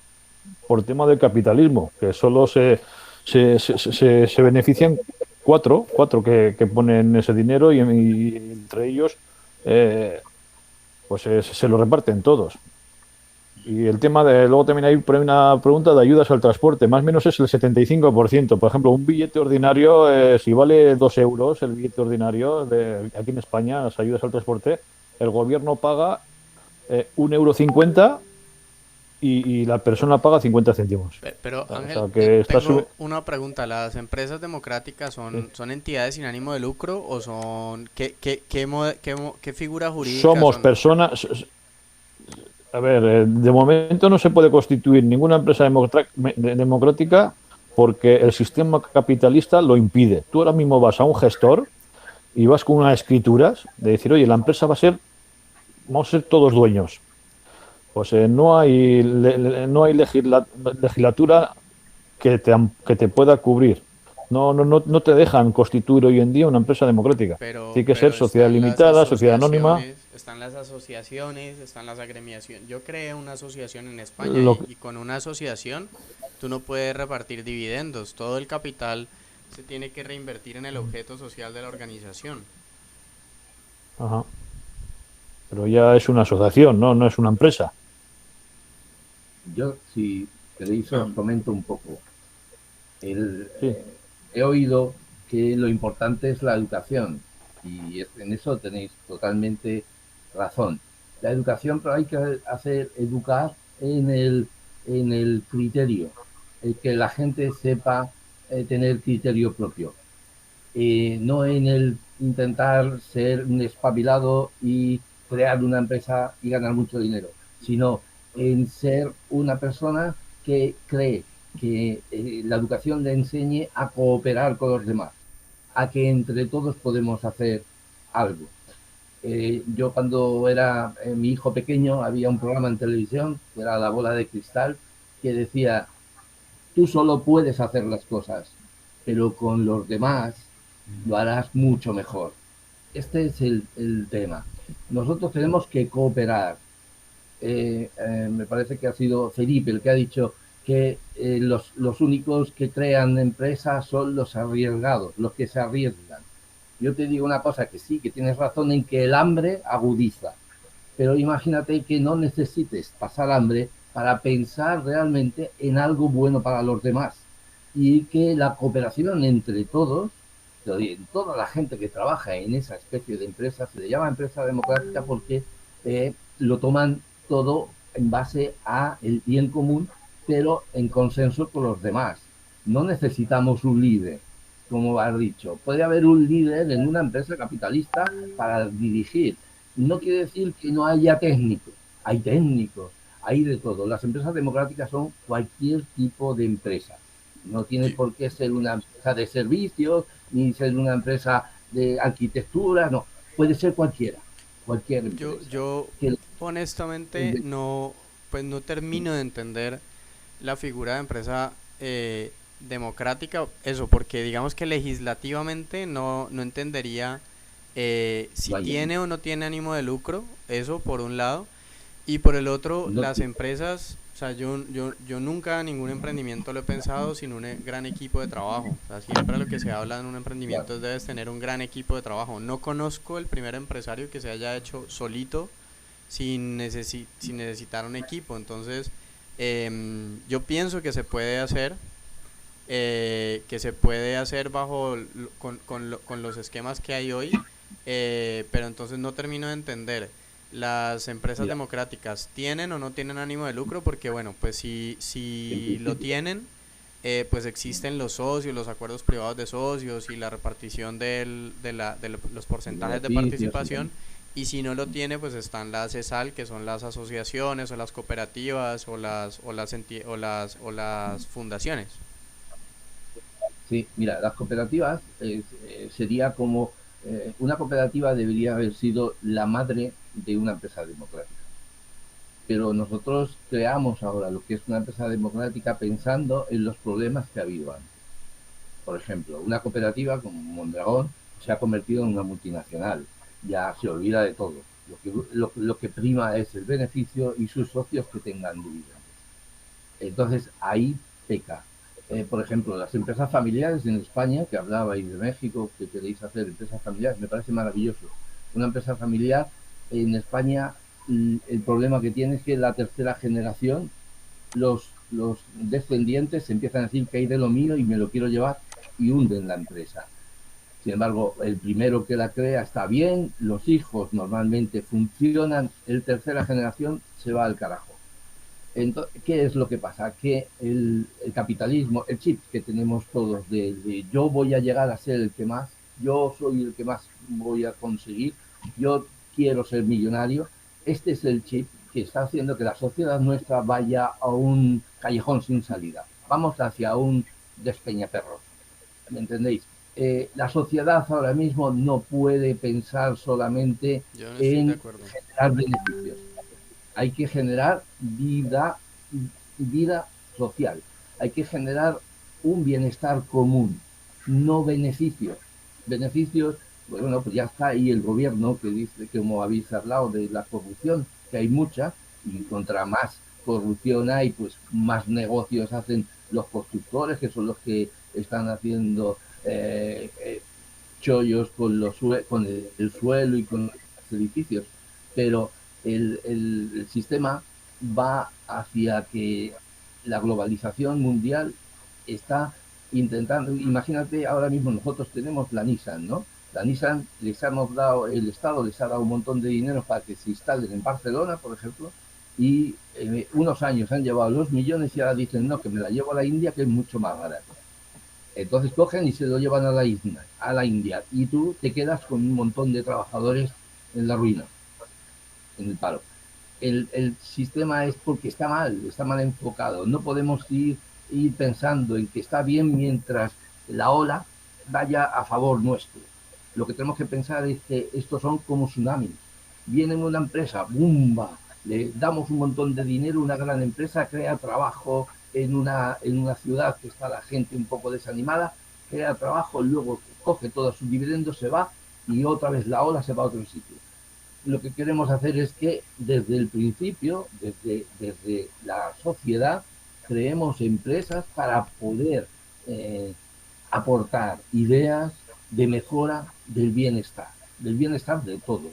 D: por tema del capitalismo, que solo se benefician cuatro que ponen ese dinero y entre ellos pues se lo reparten todos. Y el tema luego también hay por ahí una pregunta de ayudas al transporte, más o menos es el 75%. Por ejemplo, un billete ordinario, si vale 2 euros el billete ordinario aquí en España, las ayudas al transporte, el gobierno paga 1,50 € y la persona paga 50 céntimos.
B: Pero
D: O
B: Ángel,
D: sea, que está
B: tengo una pregunta. ¿Las empresas democráticas son entidades sin ánimo de lucro o son qué figura jurídica
D: somos
B: son?
D: personas. A ver, de momento no se puede constituir ninguna empresa democrática porque el sistema capitalista lo impide. Tú ahora mismo vas a un gestor y vas con unas escrituras de decir, oye, la empresa vamos a ser todos dueños. Pues no hay legislatura que te pueda cubrir. No te dejan constituir hoy en día una empresa democrática. Tiene que ser
B: Pero
D: sociedad limitada, sociedad anónima.
B: están las asociaciones, están las agremiaciones. Yo creé una asociación en España
D: Lo,
B: y con una asociación tú no puedes repartir dividendos. Todo el capital se tiene que reinvertir en el objeto social de la organización.
D: ajá. Pero ya es una asociación, no es una empresa.
C: Yo, si queréis, os comento un poco.
D: Sí.
C: He oído que lo importante es la educación y en eso tenéis totalmente razón. La educación, pero hay que educar en el criterio, que la gente sepa tener criterio propio, no en el intentar ser un espabilado y crear una empresa y ganar mucho dinero, sino en ser una persona que cree que la educación le enseñe a cooperar con los demás, a que entre todos podemos hacer algo. Yo cuando era mi hijo pequeño había un programa en televisión que era La Bola de Cristal que decía, tú solo puedes hacer las cosas, pero con los demás lo harás mucho mejor. Este es el tema. Nosotros tenemos que cooperar. Me parece que ha sido Felipe el que ha dicho que los únicos que crean empresas son los arriesgados, los que se arriesgan. Yo te digo una cosa, que sí, que tienes razón en que el hambre agudiza, pero imagínate que no necesites pasar hambre para pensar realmente en algo bueno para los demás y que la cooperación entre todos, toda la gente que trabaja en esa especie de empresa, se le llama empresa democrática porque lo toman todo en base a el bien común, pero en consenso con los demás. No necesitamos un líder, como has dicho. Puede haber un líder en una empresa capitalista para dirigir. No quiere decir que no haya técnicos. Hay técnicos, hay de todo. Las empresas democráticas son cualquier tipo de empresa. No tiene por qué ser una empresa de servicios, ni ser una empresa de arquitectura, no. Puede ser cualquiera, cualquier empresa.
B: Yo honestamente no termino de entender la figura de empresa democrática, eso, porque digamos que legislativamente no entendería si tiene o no tiene ánimo de lucro, eso por un lado, y por el otro, las empresas, o sea, yo nunca ningún emprendimiento lo he pensado sin un gran equipo de trabajo. O sea, siempre lo que se habla en un emprendimiento es debes tener un gran equipo de trabajo. No conozco el primer empresario que se haya hecho solito sin necesitar un equipo. Entonces, yo pienso que se puede hacer, bajo con los esquemas que hay hoy, pero entonces no termino de entender. Las empresas democráticas tienen o no tienen ánimo de lucro, porque bueno, pues si lo tienen, pues existen los socios, los acuerdos privados de socios y la repartición de los porcentajes de participación, y si no lo tiene, pues están las ESAL, que son las asociaciones o las cooperativas o las fundaciones.
C: Sí, mira, las cooperativas sería como una cooperativa debería haber sido la madre de una empresa democrática. Pero nosotros creamos ahora lo que es una empresa democrática pensando en los problemas que ha habido antes. Por ejemplo, una cooperativa como Mondragón se ha convertido en una multinacional. Ya se olvida de todo. Lo que prima es el beneficio y sus socios que tengan dividendos. Entonces, ahí peca. Por ejemplo, las empresas familiares en España, que hablabais de México, que queréis hacer empresas familiares, me parece maravilloso. Una empresa familiar en España, el problema que tiene es que la tercera generación, los descendientes empiezan a decir que hay de lo mío y me lo quiero llevar y hunden la empresa. Sin embargo, el primero que la crea está bien, los hijos normalmente funcionan, el tercera generación se va al carajo. Entonces, ¿qué es lo que pasa? Que el capitalismo, el chip que tenemos todos de yo voy a llegar a ser el que más, yo soy el que más voy a conseguir, yo quiero ser millonario, este es el chip que está haciendo que la sociedad nuestra vaya a un callejón sin salida. Vamos hacia un despeñaperros, ¿me entendéis? La sociedad ahora mismo no puede pensar solamente en generar beneficios. Hay que generar vida social. Hay que generar un bienestar común, no beneficios. Beneficios, bueno, pues ya está ahí el gobierno que dice, que como habéis hablado de la corrupción, que hay mucha, y contra más corrupción hay, pues más negocios hacen los constructores, que son los que están haciendo chollos con el suelo y con los edificios. Pero el sistema va hacia que la globalización mundial está intentando, imagínate, ahora mismo nosotros tenemos la Nissan, ¿no? La Nissan les hemos dado, el Estado les ha dado un montón de dinero para que se instalen en Barcelona, por ejemplo, y unos años han llevado los millones y ahora dicen, no, que me la llevo a la India, que es mucho más barato. Entonces cogen y se lo llevan a la India, y tú te quedas con un montón de trabajadores en la ruina, en el paro. El sistema es porque está mal enfocado. No podemos ir pensando en que está bien mientras la ola vaya a favor nuestro. Lo que tenemos que pensar es que estos son como tsunamis. Viene una empresa, ¡bumba!, le damos un montón de dinero, una gran empresa crea trabajo en una ciudad que está la gente un poco desanimada, crea trabajo, luego coge todos sus dividendos, se va y otra vez la ola se va a otro sitio. Lo que queremos hacer es que desde el principio, desde la sociedad, creemos empresas para poder aportar ideas de mejora del bienestar de todos.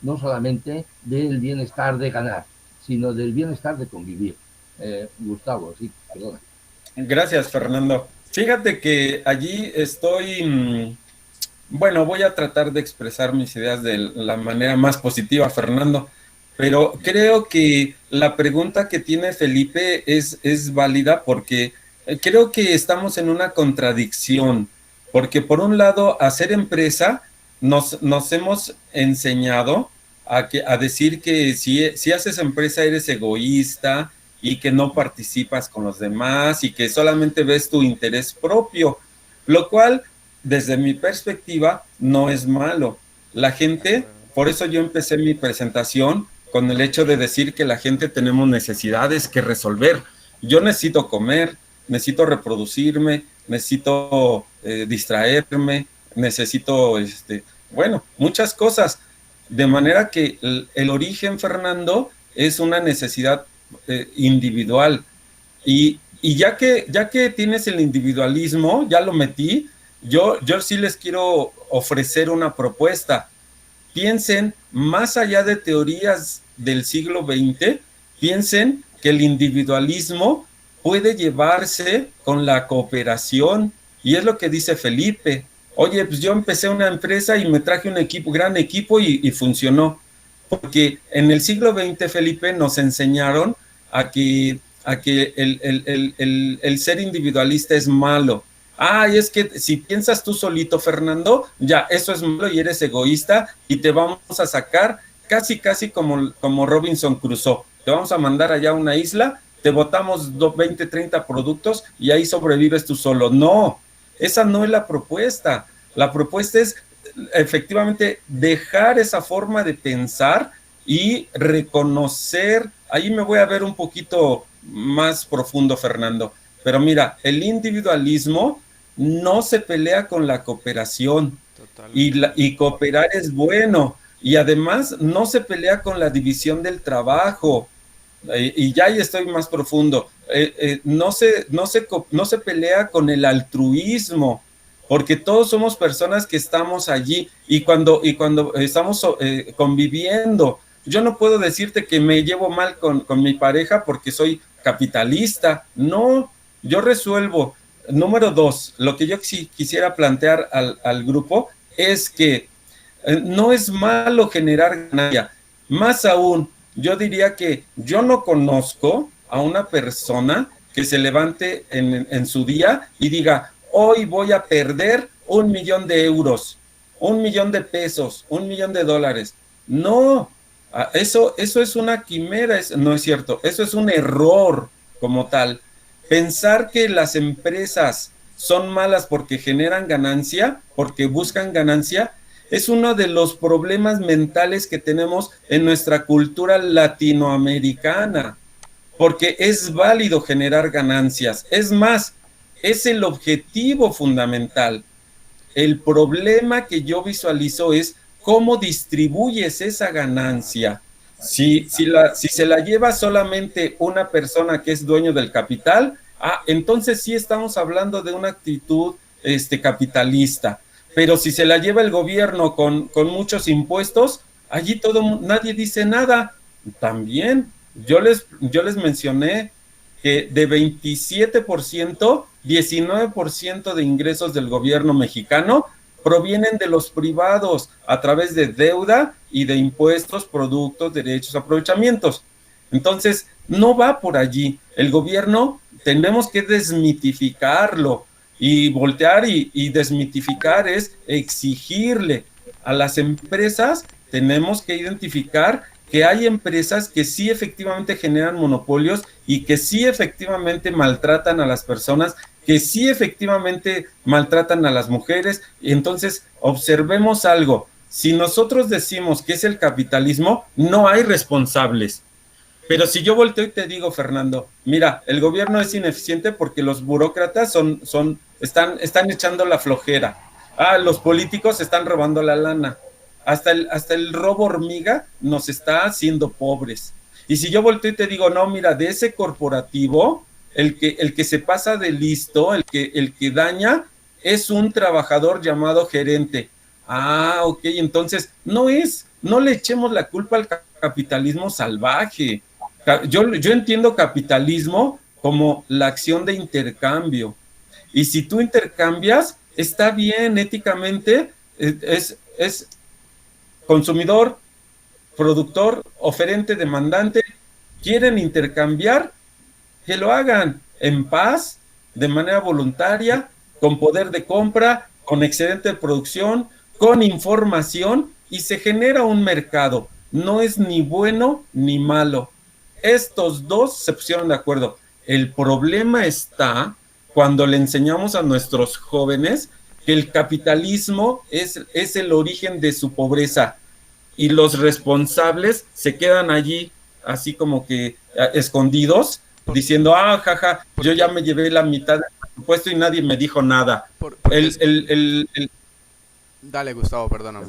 C: No solamente del bienestar de ganar, sino del bienestar de convivir. Gustavo, sí, perdona.
A: Gracias, Fernando. Fíjate que allí estoy... Bueno, voy a tratar de expresar mis ideas de la manera más positiva, Fernando, pero creo que la pregunta que tiene Felipe es válida porque creo que estamos en una contradicción, porque por un lado, hacer empresa nos hemos enseñado a decir que si haces empresa eres egoísta y que no participas con los demás y que solamente ves tu interés propio, lo cual, desde mi perspectiva, no es malo. La gente, por eso yo empecé mi presentación con el hecho de decir que la gente tenemos necesidades que resolver. Yo necesito comer, necesito reproducirme, necesito distraerme, necesito, bueno, muchas cosas. De manera que el origen, Fernando, es una necesidad individual. Y ya que tienes el individualismo, ya lo metí, yo sí les quiero ofrecer una propuesta. Piensen más allá de teorías del siglo XX, piensen que el individualismo puede llevarse con la cooperación, y es lo que dice Felipe. Oye, pues yo empecé una empresa y me traje un gran equipo y funcionó. Porque en el siglo XX, Felipe, nos enseñaron a que el ser individualista es malo. Y es que si piensas tú solito, Fernando, ya, eso es malo y eres egoísta y te vamos a sacar casi como Robinson Crusoe. Te vamos a mandar allá a una isla, te botamos 20, 30 productos y ahí sobrevives tú solo. No, esa no es la propuesta. La propuesta es efectivamente dejar esa forma de pensar y reconocer. Ahí me voy a ver un poquito más profundo, Fernando. Pero mira, el individualismo no se pelea con la cooperación. Y cooperar es bueno. Y además no se pelea con la división del trabajo. Y ya ahí estoy más profundo. No se pelea con el altruismo, porque todos somos personas que estamos allí y cuando estamos conviviendo. Yo no puedo decirte que me llevo mal con mi pareja porque soy capitalista. No, yo resuelvo. Número dos, lo que yo sí quisiera plantear al grupo es que no es malo generar ganancia. Más aún, yo diría que yo no conozco a una persona que se levante en su día y diga, hoy voy a perder 1 millón de euros, 1 millón de pesos, 1 millón de dólares. No, eso es una quimera, no es cierto, eso es un error como tal. Pensar que las empresas son malas porque generan ganancia, porque buscan ganancia, es uno de los problemas mentales que tenemos en nuestra cultura latinoamericana, porque es válido generar ganancias. Es más, es el objetivo fundamental. El problema que yo visualizo es cómo distribuyes esa ganancia. Si se la lleva solamente una persona que es dueño del capital, entonces sí estamos hablando de una actitud capitalista. Pero si se la lleva el gobierno con muchos impuestos, allí nadie dice nada. También yo les mencioné que de 27%, 19% de ingresos del gobierno mexicano provienen de los privados a través de deuda y de impuestos, productos, derechos, aprovechamientos. Entonces, no va por allí. El gobierno tenemos que desmitificarlo y voltear y desmitificar es exigirle a las empresas, tenemos que identificar que hay empresas que sí efectivamente generan monopolios y que sí efectivamente maltratan a las personas, que sí efectivamente maltratan a las mujeres. Entonces, observemos algo. Si nosotros decimos que es el capitalismo, no hay responsables. Pero si yo volteo y te digo, Fernando, mira, el gobierno es ineficiente porque los burócratas están echando la flojera. Los políticos están robando la lana. Hasta el robo hormiga nos está haciendo pobres. Y si yo volteo y te digo, no, mira, de ese corporativo, el que se pasa de listo, el que daña, es un trabajador llamado gerente. Ok, entonces no le echemos la culpa al capitalismo salvaje. Yo entiendo capitalismo como la acción de intercambio. Y si tú intercambias, está bien éticamente, es consumidor, productor, oferente, demandante, quieren intercambiar, que lo hagan en paz, de manera voluntaria, con poder de compra, con excedente de producción, con información, y se genera un mercado. No es ni bueno ni malo. Estos dos se pusieron de acuerdo. El problema está cuando le enseñamos a nuestros jóvenes que el capitalismo es el origen de su pobreza y los responsables se quedan allí así como que escondidos diciendo, jaja, yo ya me llevé la mitad del presupuesto y nadie me dijo nada.
B: Dale, Gustavo, perdóname.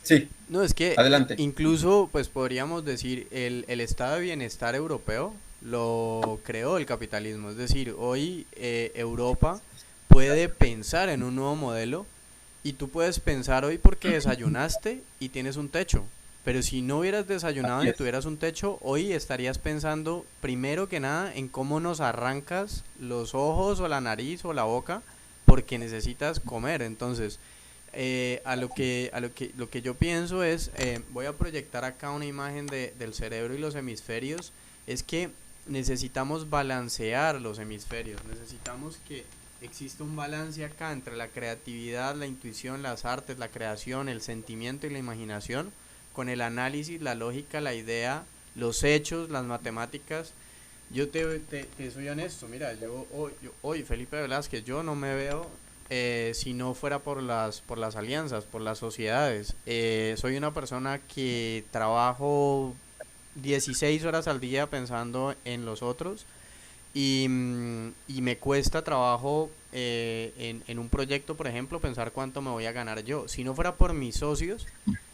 A: Sí.
B: No, es que
A: adelante.
B: Incluso pues podríamos decir el estado de bienestar europeo lo creó el capitalismo. Es decir, hoy Europa puede pensar en un nuevo modelo y tú puedes pensar hoy porque desayunaste y tienes un techo. Pero si no hubieras desayunado y tuvieras un techo, hoy estarías pensando primero que nada en cómo nos arrancas los ojos o la nariz o la boca porque necesitas comer. Entonces, lo que yo pienso es, voy a proyectar acá una imagen del cerebro y los hemisferios, es que necesitamos balancear los hemisferios, necesitamos que exista un balance acá entre la creatividad, la intuición, las artes, la creación, el sentimiento y la imaginación, con el análisis, la lógica, la idea, los hechos, las matemáticas. Yo te soy honesto, mira, yo hoy Felipe Velázquez, yo no me veo si no fuera por las alianzas, por las sociedades. Soy una persona que trabajo 16 horas al día pensando en los otros y me cuesta trabajo en un proyecto, por ejemplo, pensar cuánto me voy a ganar yo. Si no fuera por mis socios,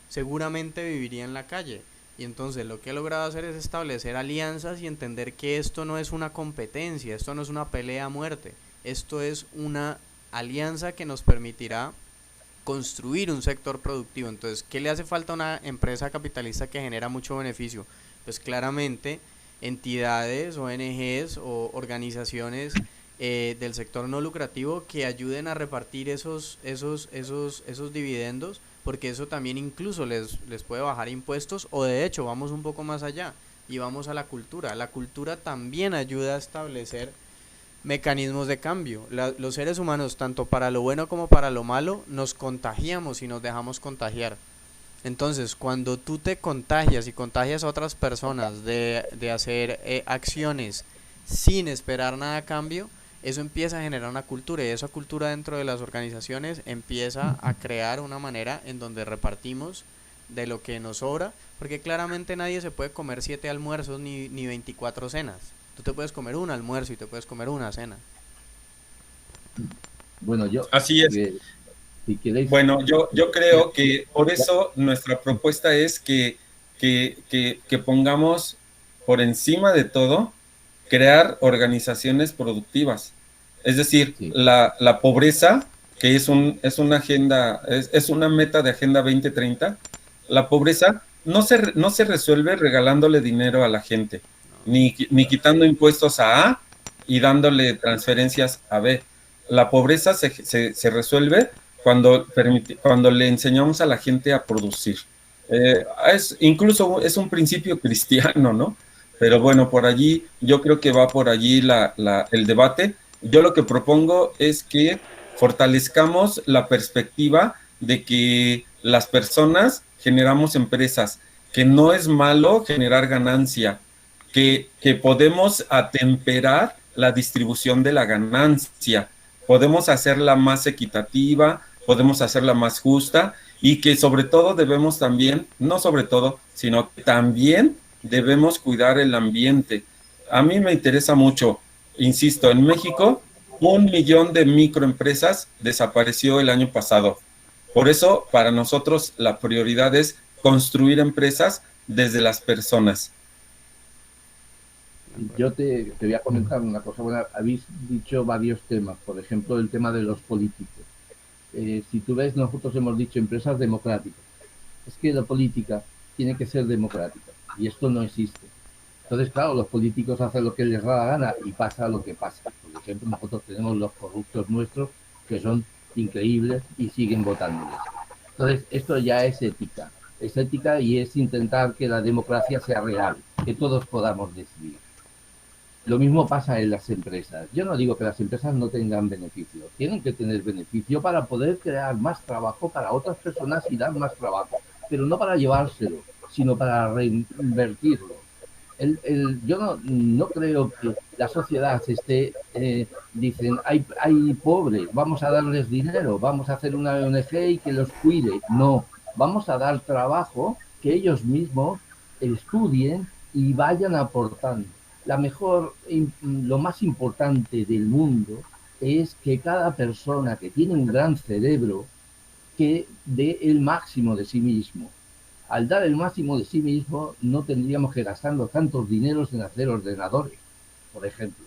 B: seguramente viviría en la calle. Y entonces lo que he logrado hacer es establecer alianzas y entender que esto no es una competencia, esto no es una pelea a muerte, esto es una alianza que nos permitirá construir un sector productivo. Entonces, ¿qué le hace falta a una empresa capitalista que genera mucho beneficio? Pues claramente entidades, ONGs o organizaciones del sector no lucrativo que ayuden a repartir esos dividendos, porque eso también incluso les puede bajar impuestos, o de hecho vamos un poco más allá y vamos a la cultura. La cultura también ayuda a establecer mecanismos de cambio. Los seres humanos, tanto para lo bueno como para lo malo, nos contagiamos y nos dejamos contagiar. Entonces, cuando tú te contagias y contagias a otras personas de hacer acciones sin esperar nada a cambio, eso empieza a generar una cultura, y esa cultura dentro de las organizaciones empieza a crear una manera en donde repartimos de lo que nos sobra, porque claramente nadie se puede comer 7 almuerzos ni 24 cenas. Tú te puedes comer un almuerzo y te puedes comer una cena.
C: Bueno, yo,
A: Así es.
C: si queréis...
A: Bueno, yo creo que por eso nuestra propuesta es que pongamos por encima de todo crear organizaciones productivas. Es decir,
C: Sí.
A: la pobreza, que es una agenda, es una meta de Agenda 2030, la pobreza no se resuelve regalándole dinero a la gente, ni quitando impuestos a A y dándole transferencias a B. La pobreza se resuelve cuando le enseñamos a la gente a producir. Incluso es un principio cristiano, ¿no? Pero bueno, por allí, yo creo que va por allí el debate. Yo lo que propongo es que fortalezcamos la perspectiva de que las personas generamos empresas, que no es malo generar ganancia, que podemos atemperar la distribución de la ganancia, podemos hacerla más equitativa, podemos hacerla más justa, y que sobre todo debemos también, no sobre todo, sino que también debemos cuidar el ambiente. A mí me interesa mucho, insisto, en México 1 millón de microempresas desapareció el año pasado. Por eso, para nosotros, la prioridad es construir empresas desde las personas.
C: Yo te voy a comentar una cosa. Bueno, habéis dicho varios temas, por ejemplo, el tema de los políticos. Si tú ves, nosotros hemos dicho empresas democráticas. Es que la política tiene que ser democrática y esto no existe. Entonces, claro, los políticos hacen lo que les da la gana y pasa lo que pasa. Por ejemplo, nosotros tenemos los corruptos nuestros que son increíbles y siguen votándoles. Entonces, esto ya es ética. Es ética y es intentar que la democracia sea real, que todos podamos decidir. Lo mismo pasa en las empresas. Yo no digo que las empresas no tengan beneficio. Tienen que tener beneficio para poder crear más trabajo para otras personas y dar más trabajo. Pero no para llevárselo, sino para reinvertirlo. Yo no creo que la sociedad esté, dicen, hay pobres, vamos a darles dinero, vamos a hacer una ONG y que los cuide. No, vamos a dar trabajo, que ellos mismos estudien y vayan aportando. Lo más importante del mundo es que cada persona que tiene un gran cerebro que dé el máximo de sí mismo. Al dar el máximo de sí mismo no tendríamos que gastar tantos dineros en hacer ordenadores, por ejemplo,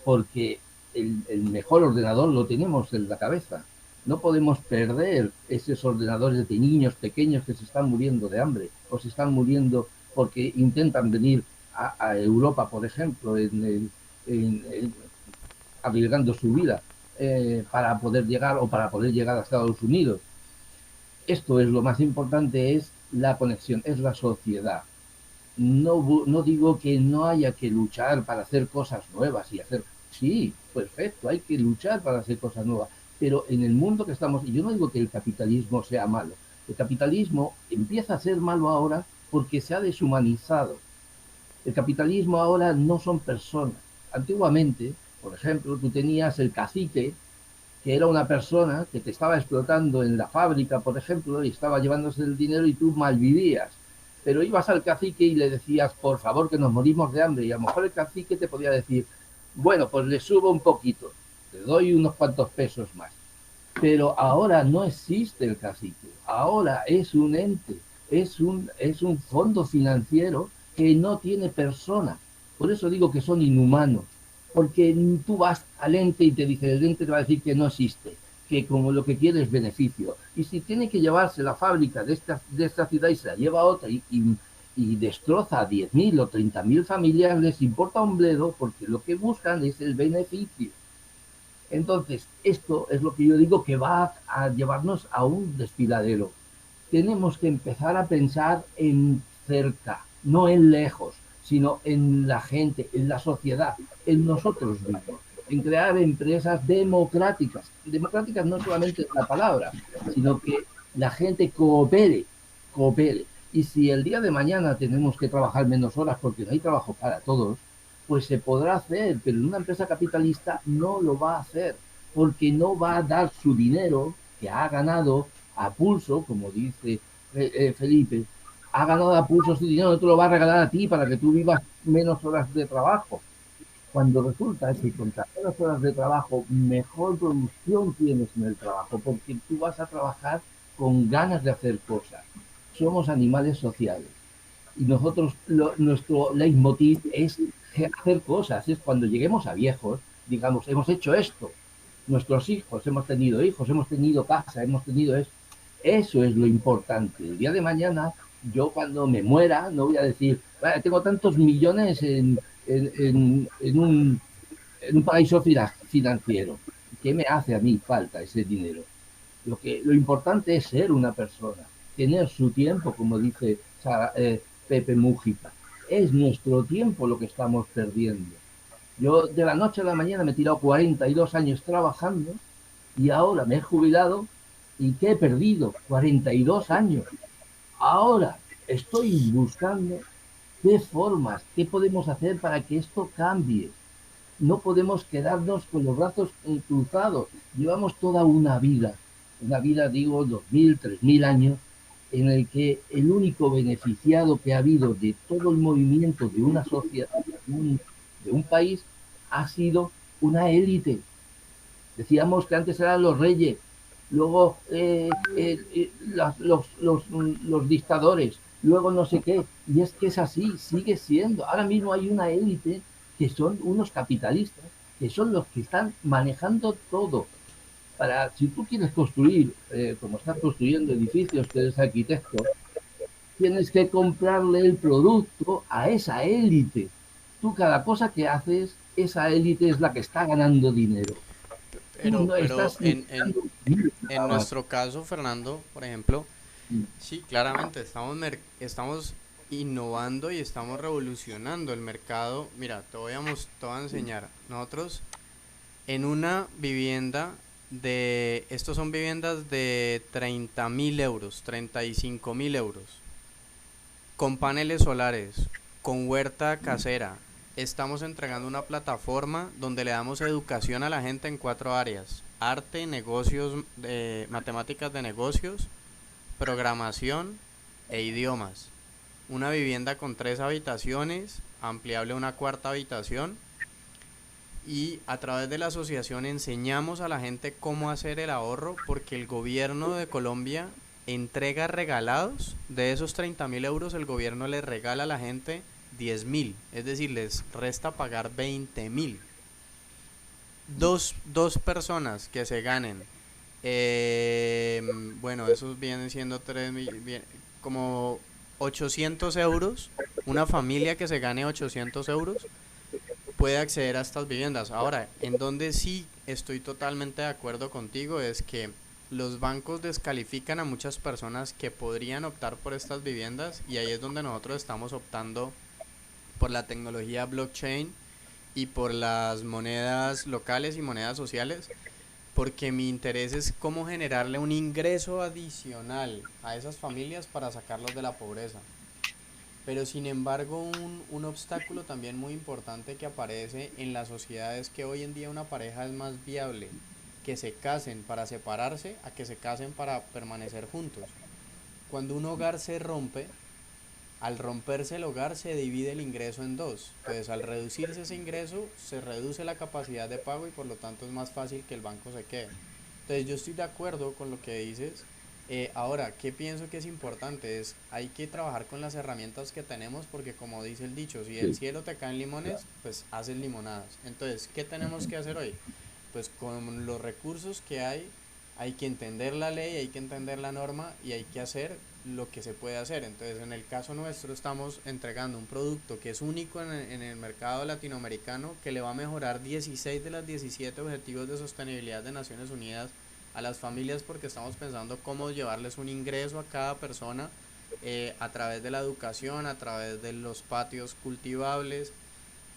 C: porque el mejor ordenador lo tenemos en la cabeza. No podemos perder esos ordenadores de niños pequeños que se están muriendo de hambre o se están muriendo porque intentan venir a Europa, por ejemplo, arriesgando su vida para poder llegar a Estados Unidos. Esto es lo más importante, es la conexión, es la sociedad. No digo que no haya que luchar para hacer cosas nuevas y hacer... Sí, perfecto, hay que luchar para hacer cosas nuevas, pero en el mundo que estamos... Y yo no digo que el capitalismo sea malo. El capitalismo empieza a ser malo ahora porque se ha deshumanizado. El capitalismo ahora no son personas. Antiguamente, por ejemplo, tú tenías el cacique, que era una persona que te estaba explotando en la fábrica, por ejemplo, y estaba llevándose el dinero y tú malvivías. Pero ibas al cacique y le decías, por favor, que nos morimos de hambre, y a lo mejor el cacique te podía decir, bueno, pues le subo un poquito, te doy unos cuantos pesos más. Pero ahora no existe el cacique, ahora es un ente, es un fondo financiero que no tiene persona. Por eso digo que son inhumanos. Porque tú vas al ente y te dice, el ente te va a decir que no existe, que como lo que quiere es beneficio. Y si tiene que llevarse la fábrica de esta ciudad y se la lleva a otra y y destroza a 10.000 o 30.000 familias, les importa un bledo porque lo que buscan es el beneficio. Entonces, esto es lo que yo digo que va a llevarnos a un desfiladero. Tenemos que empezar a pensar en cerca, no en lejos, sino en la gente, en la sociedad, en nosotros mismos, en crear empresas democráticas. Democráticas no solamente es la palabra, sino que la gente coopere, coopere. Y si el día de mañana tenemos que trabajar menos horas porque no hay trabajo para todos, pues se podrá hacer, pero una empresa capitalista no lo va a hacer, porque no va a dar su dinero que ha ganado a pulso, como dice Felipe, ha ganado a pulso su dinero, no te lo va a regalar a ti para que tú vivas menos horas de trabajo. Cuando resulta que con menos horas de trabajo, mejor producción tienes en el trabajo, porque tú vas a trabajar con ganas de hacer cosas. Somos animales sociales y nosotros, nuestro leitmotiv es hacer cosas, es cuando lleguemos a viejos, digamos, hemos hecho esto, nuestros hijos, hemos tenido casa, hemos tenido esto. Eso es lo importante. El día de mañana, yo cuando me muera, no voy a decir, tengo tantos millones en un paraíso financiero. ¿Qué me hace a mí falta ese dinero? Lo importante es ser una persona, tener su tiempo, como dice Pepe Mújica. Es nuestro tiempo lo que estamos perdiendo. Yo de la noche a la mañana me he tirado 42 años trabajando y ahora me he jubilado y ¿qué he perdido? 42 años. Ahora estoy buscando qué formas, qué podemos hacer para que esto cambie. No podemos quedarnos con los brazos cruzados. Llevamos toda una vida digo 2.000, 3.000 años, en el que el único beneficiado que ha habido de todo el movimiento de una sociedad, de un país, ha sido una élite. Decíamos que antes eran los reyes, luego los dictadores, luego no sé qué. Y es que es así, sigue siendo. Ahora mismo hay una élite que son unos capitalistas, que son los que están manejando todo. Si tú quieres construir, como estás construyendo edificios, que eres arquitecto, tienes que comprarle el producto a esa élite. Tú cada cosa que haces, esa élite es la que está ganando dinero. Tú no
B: Pero
C: estás
B: en nuestro caso, Fernando, por ejemplo, sí, claramente estamos innovando y estamos revolucionando el mercado. Mira, te voy a enseñar. Nosotros en una vivienda estos son viviendas de 30.000 euros, 35.000 euros, con paneles solares, con huerta casera. Estamos entregando una plataforma donde le damos educación a la gente en 4 áreas: arte, negocios, matemáticas de negocios, programación e idiomas. Una vivienda con 3 habitaciones, ampliable a una cuarta habitación, y a través de la asociación enseñamos a la gente cómo hacer el ahorro, porque el gobierno de Colombia entrega regalados. De esos 30.000 euros, el gobierno le regala a la gente 10.000, es decir, les resta pagar 20.000. Dos personas que se ganen, bueno, esos vienen siendo como 800 euros, una familia que se gane 800 euros puede acceder a estas viviendas. Ahora, en donde sí estoy totalmente de acuerdo contigo es que los bancos descalifican a muchas personas que podrían optar por estas viviendas, y ahí es donde nosotros estamos optando por la tecnología blockchain y por las monedas locales y monedas sociales, porque mi interés es cómo generarle un ingreso adicional a esas familias para sacarlos de la pobreza. Pero sin embargo, un obstáculo también muy importante que aparece en la sociedad es que hoy en día una pareja es más viable que se casen para separarse a que se casen para permanecer juntos. Cuando un hogar se rompe, al romperse el hogar se divide el ingreso en dos. Entonces, al reducirse ese ingreso, se reduce la capacidad de pago y por lo tanto es más fácil que el banco se quede. Entonces, yo estoy de acuerdo con lo que dices. Ahora, ¿qué pienso que es importante? Hay que trabajar con las herramientas que tenemos, porque como dice el dicho, si del cielo te caen limones, pues haces limonadas. Entonces, ¿qué tenemos que hacer hoy? Pues con los recursos que hay que entender la ley, hay que entender la norma y hay que hacer lo que se puede hacer. Entonces, en el caso nuestro estamos entregando un producto que es único en el mercado latinoamericano, que le va a mejorar 16 de las 17 objetivos de sostenibilidad de Naciones Unidas a las familias, porque estamos pensando cómo llevarles un ingreso a cada persona a través de la educación, a través de los patios cultivables.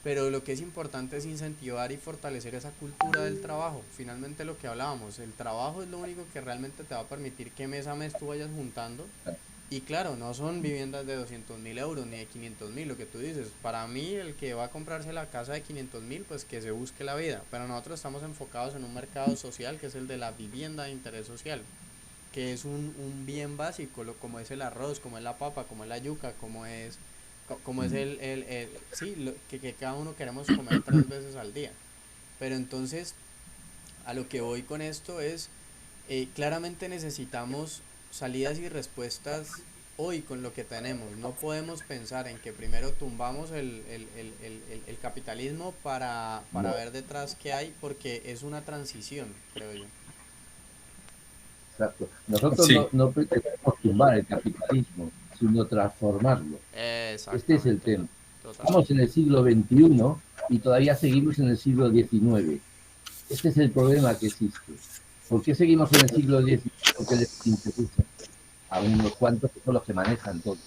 B: Pero lo que es importante es incentivar y fortalecer esa cultura del trabajo. Finalmente, lo que hablábamos, el trabajo es lo único que realmente te va a permitir que mes a mes tú vayas juntando. Y claro, no son viviendas de 200.000 euros ni de 500.000, lo que tú dices. Para mí, el que va a comprarse la casa de 500.000, pues que se busque la vida. Pero nosotros estamos enfocados en un mercado social, que es el de la vivienda de interés social, que es un bien básico, como es el arroz, como es la papa, como es la yuca, como es sí, que cada uno queremos comer 3 veces al día. Pero entonces, a lo que voy con esto es, claramente necesitamos salidas y respuestas hoy con lo que tenemos. No podemos pensar en que primero tumbamos el capitalismo para ver detrás qué hay, porque es una transición, creo yo.
C: Exacto. Nosotros no pretendemos tumbar el capitalismo, sino transformarlo. Este es el tema. Estamos en el siglo XXI y todavía seguimos en el siglo XIX. Este es el problema que existe. ¿Por qué seguimos en el siglo XIX? Porque les interesa a unos cuantos que son los que manejan todo.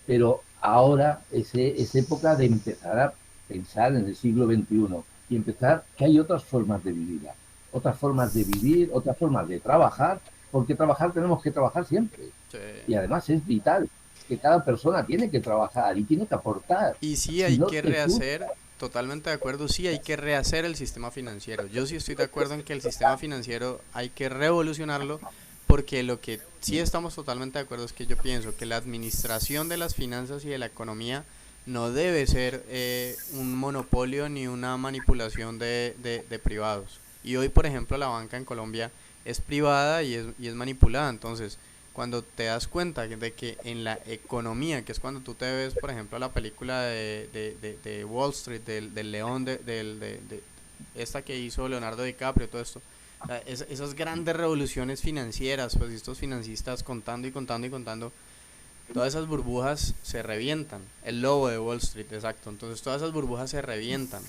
C: Pero ahora es época de empezar a pensar en el siglo XXI y empezar que hay otras formas de vivir, otras formas de vivir, otras formas de trabajar, porque trabajar tenemos que trabajar siempre. Sí. Y además es vital que cada persona tiene que trabajar y tiene que aportar.
B: Y sí hay que rehacer, totalmente de acuerdo, sí hay que rehacer el sistema financiero. Yo sí estoy de acuerdo en que el sistema financiero hay que revolucionarlo, porque lo que sí estamos totalmente de acuerdo es que yo pienso que la administración de las finanzas y de la economía no debe ser un monopolio ni una manipulación de privados. Y hoy, por ejemplo, la banca en Colombia es privada y es manipulada. Entonces, cuando te das cuenta de que en la economía, que es cuando tú te ves, por ejemplo, la película de Wall Street, del león, de esta que hizo Leonardo DiCaprio, todo esto, o sea, esas grandes revoluciones financieras, pues estos financistas contando y contando y contando, todas esas burbujas se revientan. El lobo de Wall Street, exacto. Entonces todas esas burbujas se revientan.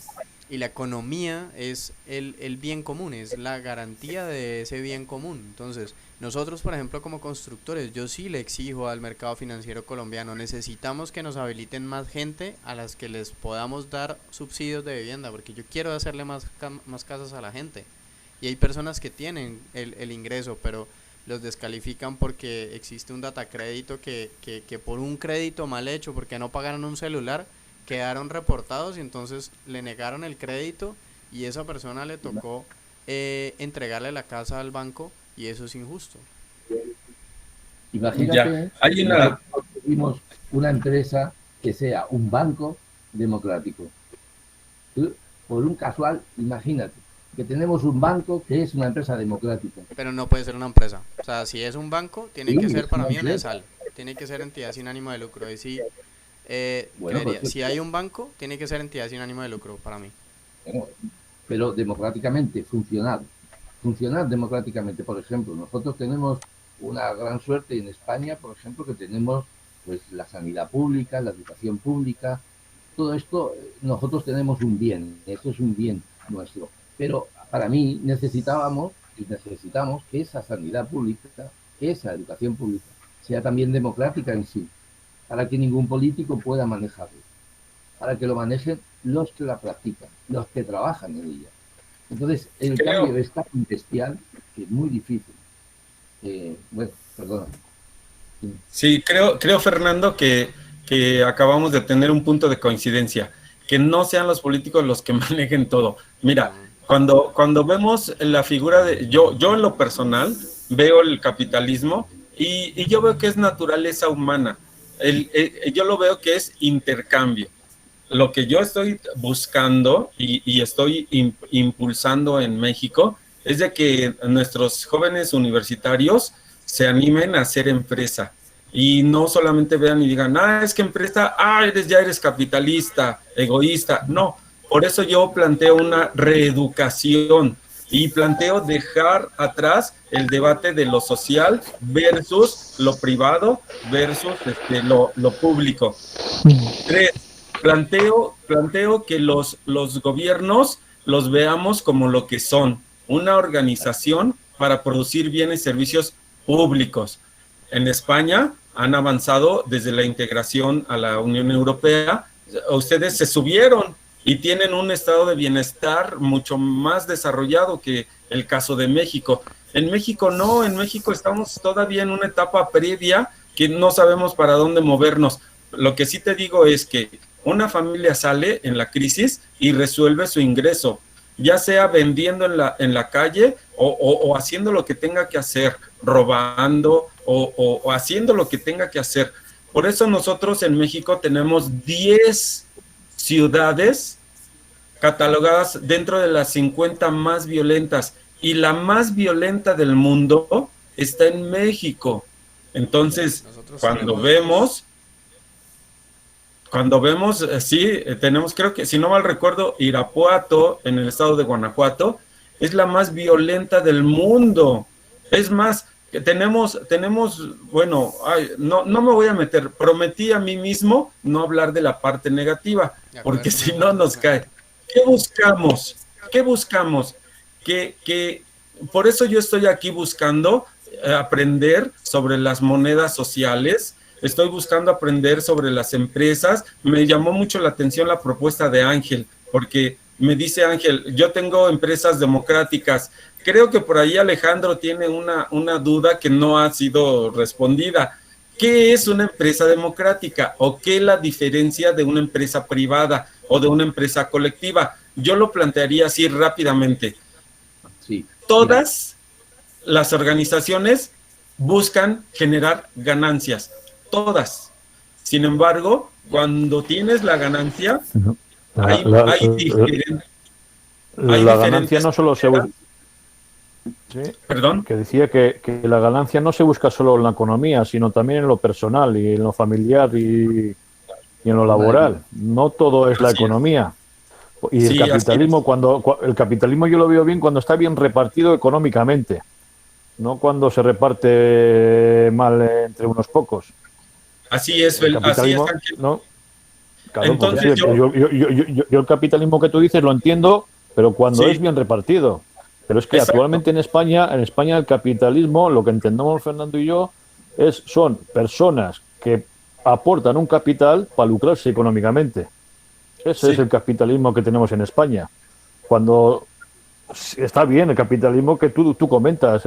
B: Y la economía es el bien común, es la garantía de ese bien común. Entonces, nosotros, por ejemplo, como constructores, yo sí le exijo al mercado financiero colombiano, necesitamos que nos habiliten más gente a las que les podamos dar subsidios de vivienda, porque yo quiero hacerle más casas a la gente. Y hay personas que tienen el ingreso, pero los descalifican porque existe un data crédito que por un crédito mal hecho, porque no pagaron un celular, quedaron reportados y entonces le negaron el crédito y esa persona le tocó entregarle la casa al banco, y eso es injusto.
C: Imagínate, conseguimos una empresa que sea un banco democrático. Por un casual, imagínate que tenemos un banco que es una empresa democrática.
B: Pero no puede ser una empresa. O sea, si es un banco, tiene que ser para mí universal. Tiene que ser entidad sin ánimo de lucro. Y si si hay un banco, tiene que ser entidad sin ánimo de lucro para mí.
C: Pero democráticamente, funcionar democráticamente. Por ejemplo, nosotros tenemos una gran suerte en España, por ejemplo, que tenemos pues la sanidad pública, la educación pública. Todo esto, nosotros tenemos un bien, esto es un bien nuestro. Pero para mí necesitamos que esa sanidad pública, que esa educación pública, sea también democrática en sí, para que ningún político pueda manejarlo, para que lo manejen los que la practican, los que trabajan en ella. Entonces, el cambio es tan bestial que es muy difícil. Bueno, perdona.
A: Sí, creo Fernando, que acabamos de tener un punto de coincidencia, que no sean los políticos los que manejen todo. Mira, cuando vemos la figura de... Yo en lo personal veo el capitalismo y yo veo que es naturaleza humana. Yo lo veo que es intercambio. Lo que yo estoy buscando y estoy impulsando en México es de que nuestros jóvenes universitarios se animen a hacer empresa y no solamente vean y digan, es que empresa, ya eres capitalista, egoísta. No, por eso yo planteo una reeducación y planteo dejar atrás el debate de lo social versus lo privado versus lo público. 3, planteo que los gobiernos los veamos como lo que son, una organización para producir bienes y servicios públicos. En España han avanzado desde la integración a la Unión Europea, ustedes se subieron y tienen un estado de bienestar mucho más desarrollado que el caso de México. En México no, en México estamos todavía en una etapa previa que no sabemos para dónde movernos. Lo que sí te digo es que una familia sale en la crisis y resuelve su ingreso, ya sea vendiendo en la calle o haciendo lo que tenga que hacer, robando o haciendo lo que tenga que hacer. Por eso nosotros en México tenemos 10 ciudades catalogadas dentro de las 50 más violentas y la más violenta del mundo está en México. Entonces, cuando vemos, sí, tenemos, creo que si no mal recuerdo, Irapuato, en el estado de Guanajuato, es la más violenta del mundo. Es más, que tenemos, bueno, no me voy a meter, prometí a mí mismo no hablar de la parte negativa, porque si no nos cae. ¿Qué buscamos? Que por eso yo estoy aquí buscando aprender sobre las monedas sociales, estoy buscando aprender sobre las empresas. Me llamó mucho la atención la propuesta de Ángel, porque me dice Ángel, yo tengo empresas democráticas. Creo que por ahí Alejandro tiene una duda que no ha sido respondida. ¿Qué es una empresa democrática? ¿O qué es la diferencia de una empresa privada o de una empresa colectiva? Yo lo plantearía así rápidamente.
C: Sí.
A: Todas las organizaciones buscan generar ganancias, todas. Sin embargo, cuando tienes la ganancia, hay
D: la ganancia no solo se busca. ¿Sí?
A: Perdón.
D: Que decía que la ganancia no se busca solo en la economía, sino también en lo personal y en lo familiar y en lo laboral. No todo es la economía. Y el capitalismo, el capitalismo yo lo veo bien cuando está bien repartido económicamente, no cuando se reparte mal entre unos pocos.
A: Así es,
D: el capitalismo,
A: así es,
D: ¿no? Claro,
A: entonces
D: yo el capitalismo que tú dices lo entiendo, pero cuando es bien repartido. Pero es que actualmente en España el capitalismo, lo que entendemos Fernando y yo, son personas que aportan un capital para lucrarse económicamente. Ese es el capitalismo que tenemos en España. Cuando está bien el capitalismo que tú comentas,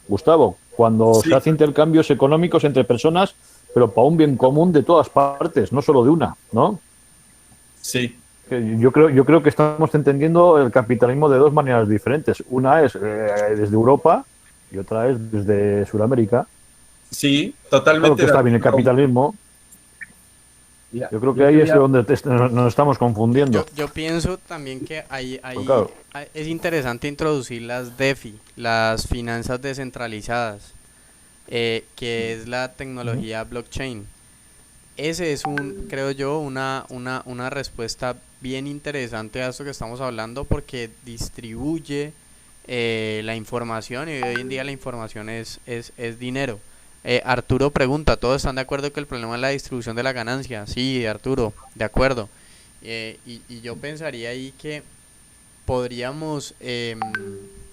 D: Gustavo, cuando se hacen intercambios económicos entre personas, pero para un bien común de todas partes, no solo de una, ¿no?
A: Sí.
D: Yo creo que estamos entendiendo el capitalismo de dos maneras diferentes. Una es desde Europa y otra es desde Sudamérica.
A: Sí, totalmente.
D: Claro que está bien el capitalismo. Yo creo que ahí es donde nos estamos confundiendo.
B: Yo pienso también que es interesante introducir las DeFi, las finanzas descentralizadas, que es la tecnología blockchain. Ese es creo yo, una respuesta bien interesante a esto que estamos hablando, porque distribuye la información, y hoy en día la información es dinero. Arturo pregunta, ¿todos están de acuerdo que el problema es la distribución de la ganancia? Sí, Arturo, de acuerdo. Y yo pensaría ahí que podríamos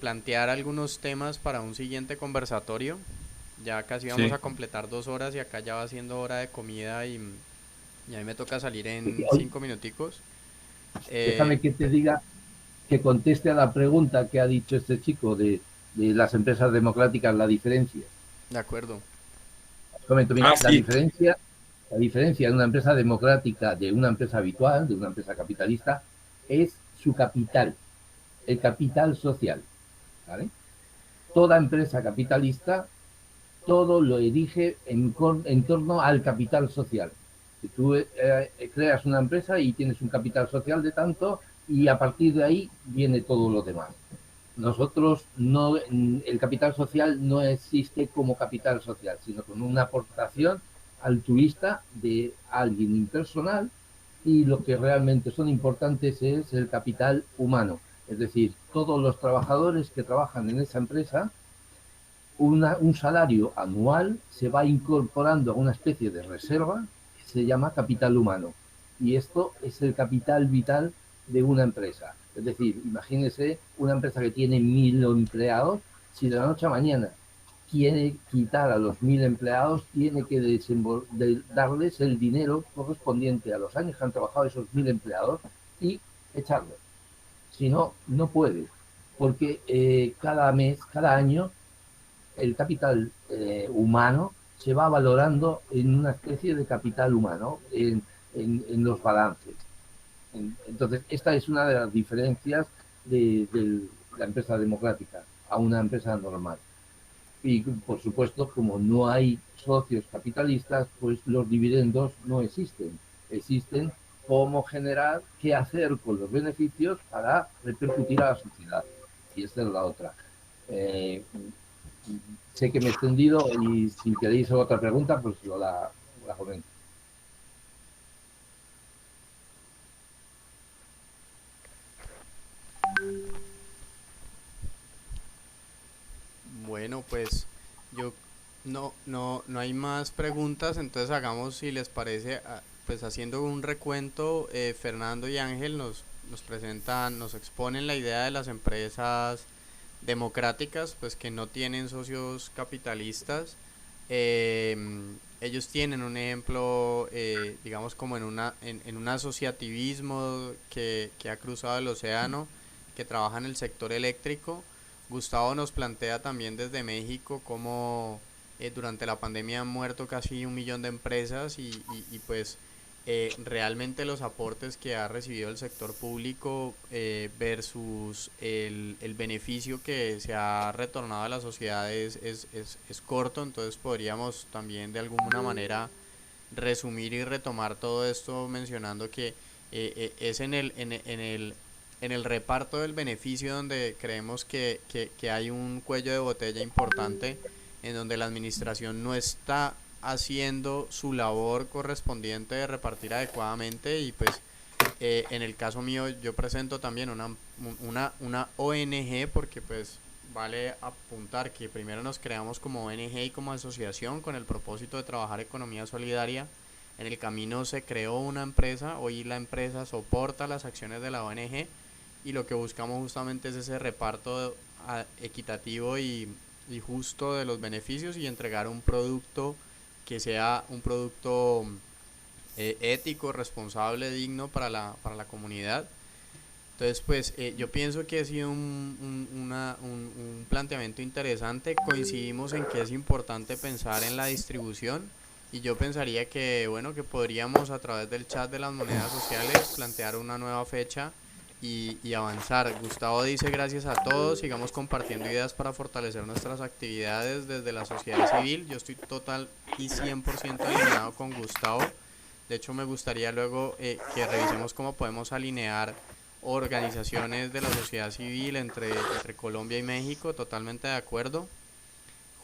B: plantear algunos temas para un siguiente conversatorio. Ya casi vamos a completar 2 horas y acá ya va siendo hora de comida y a mí me toca salir en 5 minuticos.
C: Déjame que te diga, que conteste a la pregunta que ha dicho este chico de las empresas democráticas, la diferencia.
B: De acuerdo.
C: Comento, mira, la diferencia de una empresa democrática de una empresa habitual, de una empresa capitalista, es su capital, el capital social, ¿vale? Toda empresa capitalista, todo lo erige en torno al capital social. Si tú creas una empresa y tienes un capital social de tanto, y a partir de ahí viene todo lo demás. Nosotros no, el capital social no existe como capital social, sino con una aportación altruista de alguien impersonal, y lo que realmente son importantes es el capital humano. Es decir, todos los trabajadores que trabajan en esa empresa, un salario anual se va incorporando a una especie de reserva que se llama capital humano. Y esto es el capital vital de una empresa. Es decir, imagínese una empresa que tiene 1000 empleados, si de la noche a mañana quiere quitar a los 1000 empleados, tiene que darles el dinero correspondiente a los años que han trabajado esos 1000 empleados y echarlos. Si no, no puede, porque cada mes, cada año, el capital humano se va valorando en una especie de capital humano en los balances. Entonces, esta es una de las diferencias de la empresa democrática a una empresa normal. Y, por supuesto, como no hay socios capitalistas, pues los dividendos no existen. Existen cómo generar, qué hacer con los beneficios para repercutir a la sociedad. Y esta es la otra. Sé que me he extendido y si queréis otra pregunta, pues la comento.
B: Bueno, pues yo no hay más preguntas, entonces hagamos, si les parece, pues haciendo un recuento, Fernando y Ángel nos presentan, nos exponen la idea de las empresas democráticas, pues que no tienen socios capitalistas. Ellos tienen un ejemplo, digamos, como en un asociativismo que ha cruzado el océano, que trabaja en el sector eléctrico. Gustavo nos plantea también desde México cómo durante la pandemia han muerto casi 1 millón de empresas pues realmente los aportes que ha recibido el sector público versus el beneficio que se ha retornado a la sociedad es corto. Entonces podríamos también de alguna manera resumir y retomar todo esto mencionando que es en el reparto del beneficio donde creemos que hay un cuello de botella importante, en donde la administración no está haciendo su labor correspondiente de repartir adecuadamente. Y pues en el caso mío yo presento también una ONG, porque pues vale apuntar que primero nos creamos como ONG y como asociación con el propósito de trabajar economía solidaria. En el camino se creó una empresa, hoy la empresa soporta las acciones de la ONG y lo que buscamos justamente es ese reparto equitativo y justo de los beneficios, y entregar un producto que sea un producto ético, responsable, digno para la comunidad. Entonces pues yo pienso que ha sido un planteamiento interesante. Coincidimos en que es importante pensar en la distribución, y yo pensaría que bueno, que podríamos a través del chat de las monedas sociales plantear una nueva fecha y avanzar. Gustavo dice: gracias a todos, sigamos compartiendo ideas para fortalecer nuestras actividades desde la sociedad civil. Yo estoy total y 100% alineado con Gustavo. De hecho me gustaría luego que revisemos cómo podemos alinear organizaciones de la sociedad civil entre Colombia y México. Totalmente de acuerdo.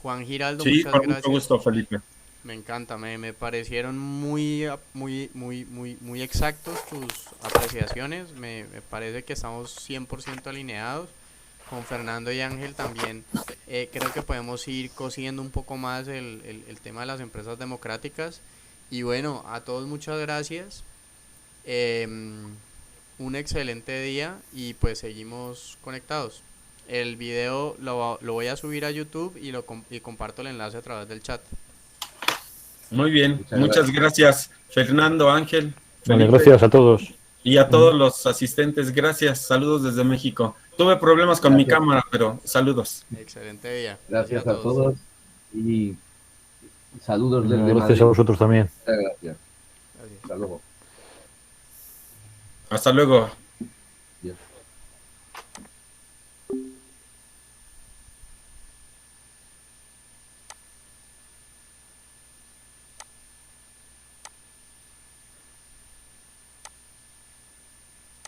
B: Juan Giraldo,
A: Sí,
B: muchas
A: con mucho
B: gracias.
A: gusto, Felipe.
B: Me encanta, me parecieron muy exactos tus apreciaciones. Me parece que estamos 100% alineados. Con Fernando y Ángel también creo que podemos ir cosiendo un poco más el tema de las empresas democráticas. Y bueno, a todos muchas gracias. Un excelente día y pues seguimos conectados. El video lo voy a subir a YouTube y comparto el enlace a través del chat.
A: Muy bien, muchas gracias, Fernando, Ángel,
D: Vale,
A: Felipe,
D: gracias a todos.
A: y a todos los asistentes. Gracias, saludos desde México. Tuve problemas con mi cámara, pero saludos.
B: Excelente día.
C: Gracias a todos y saludos desde
D: Gracias
C: Madrid.
D: a vosotros también.
C: Muchas gracias. Hasta luego.
A: Hasta luego.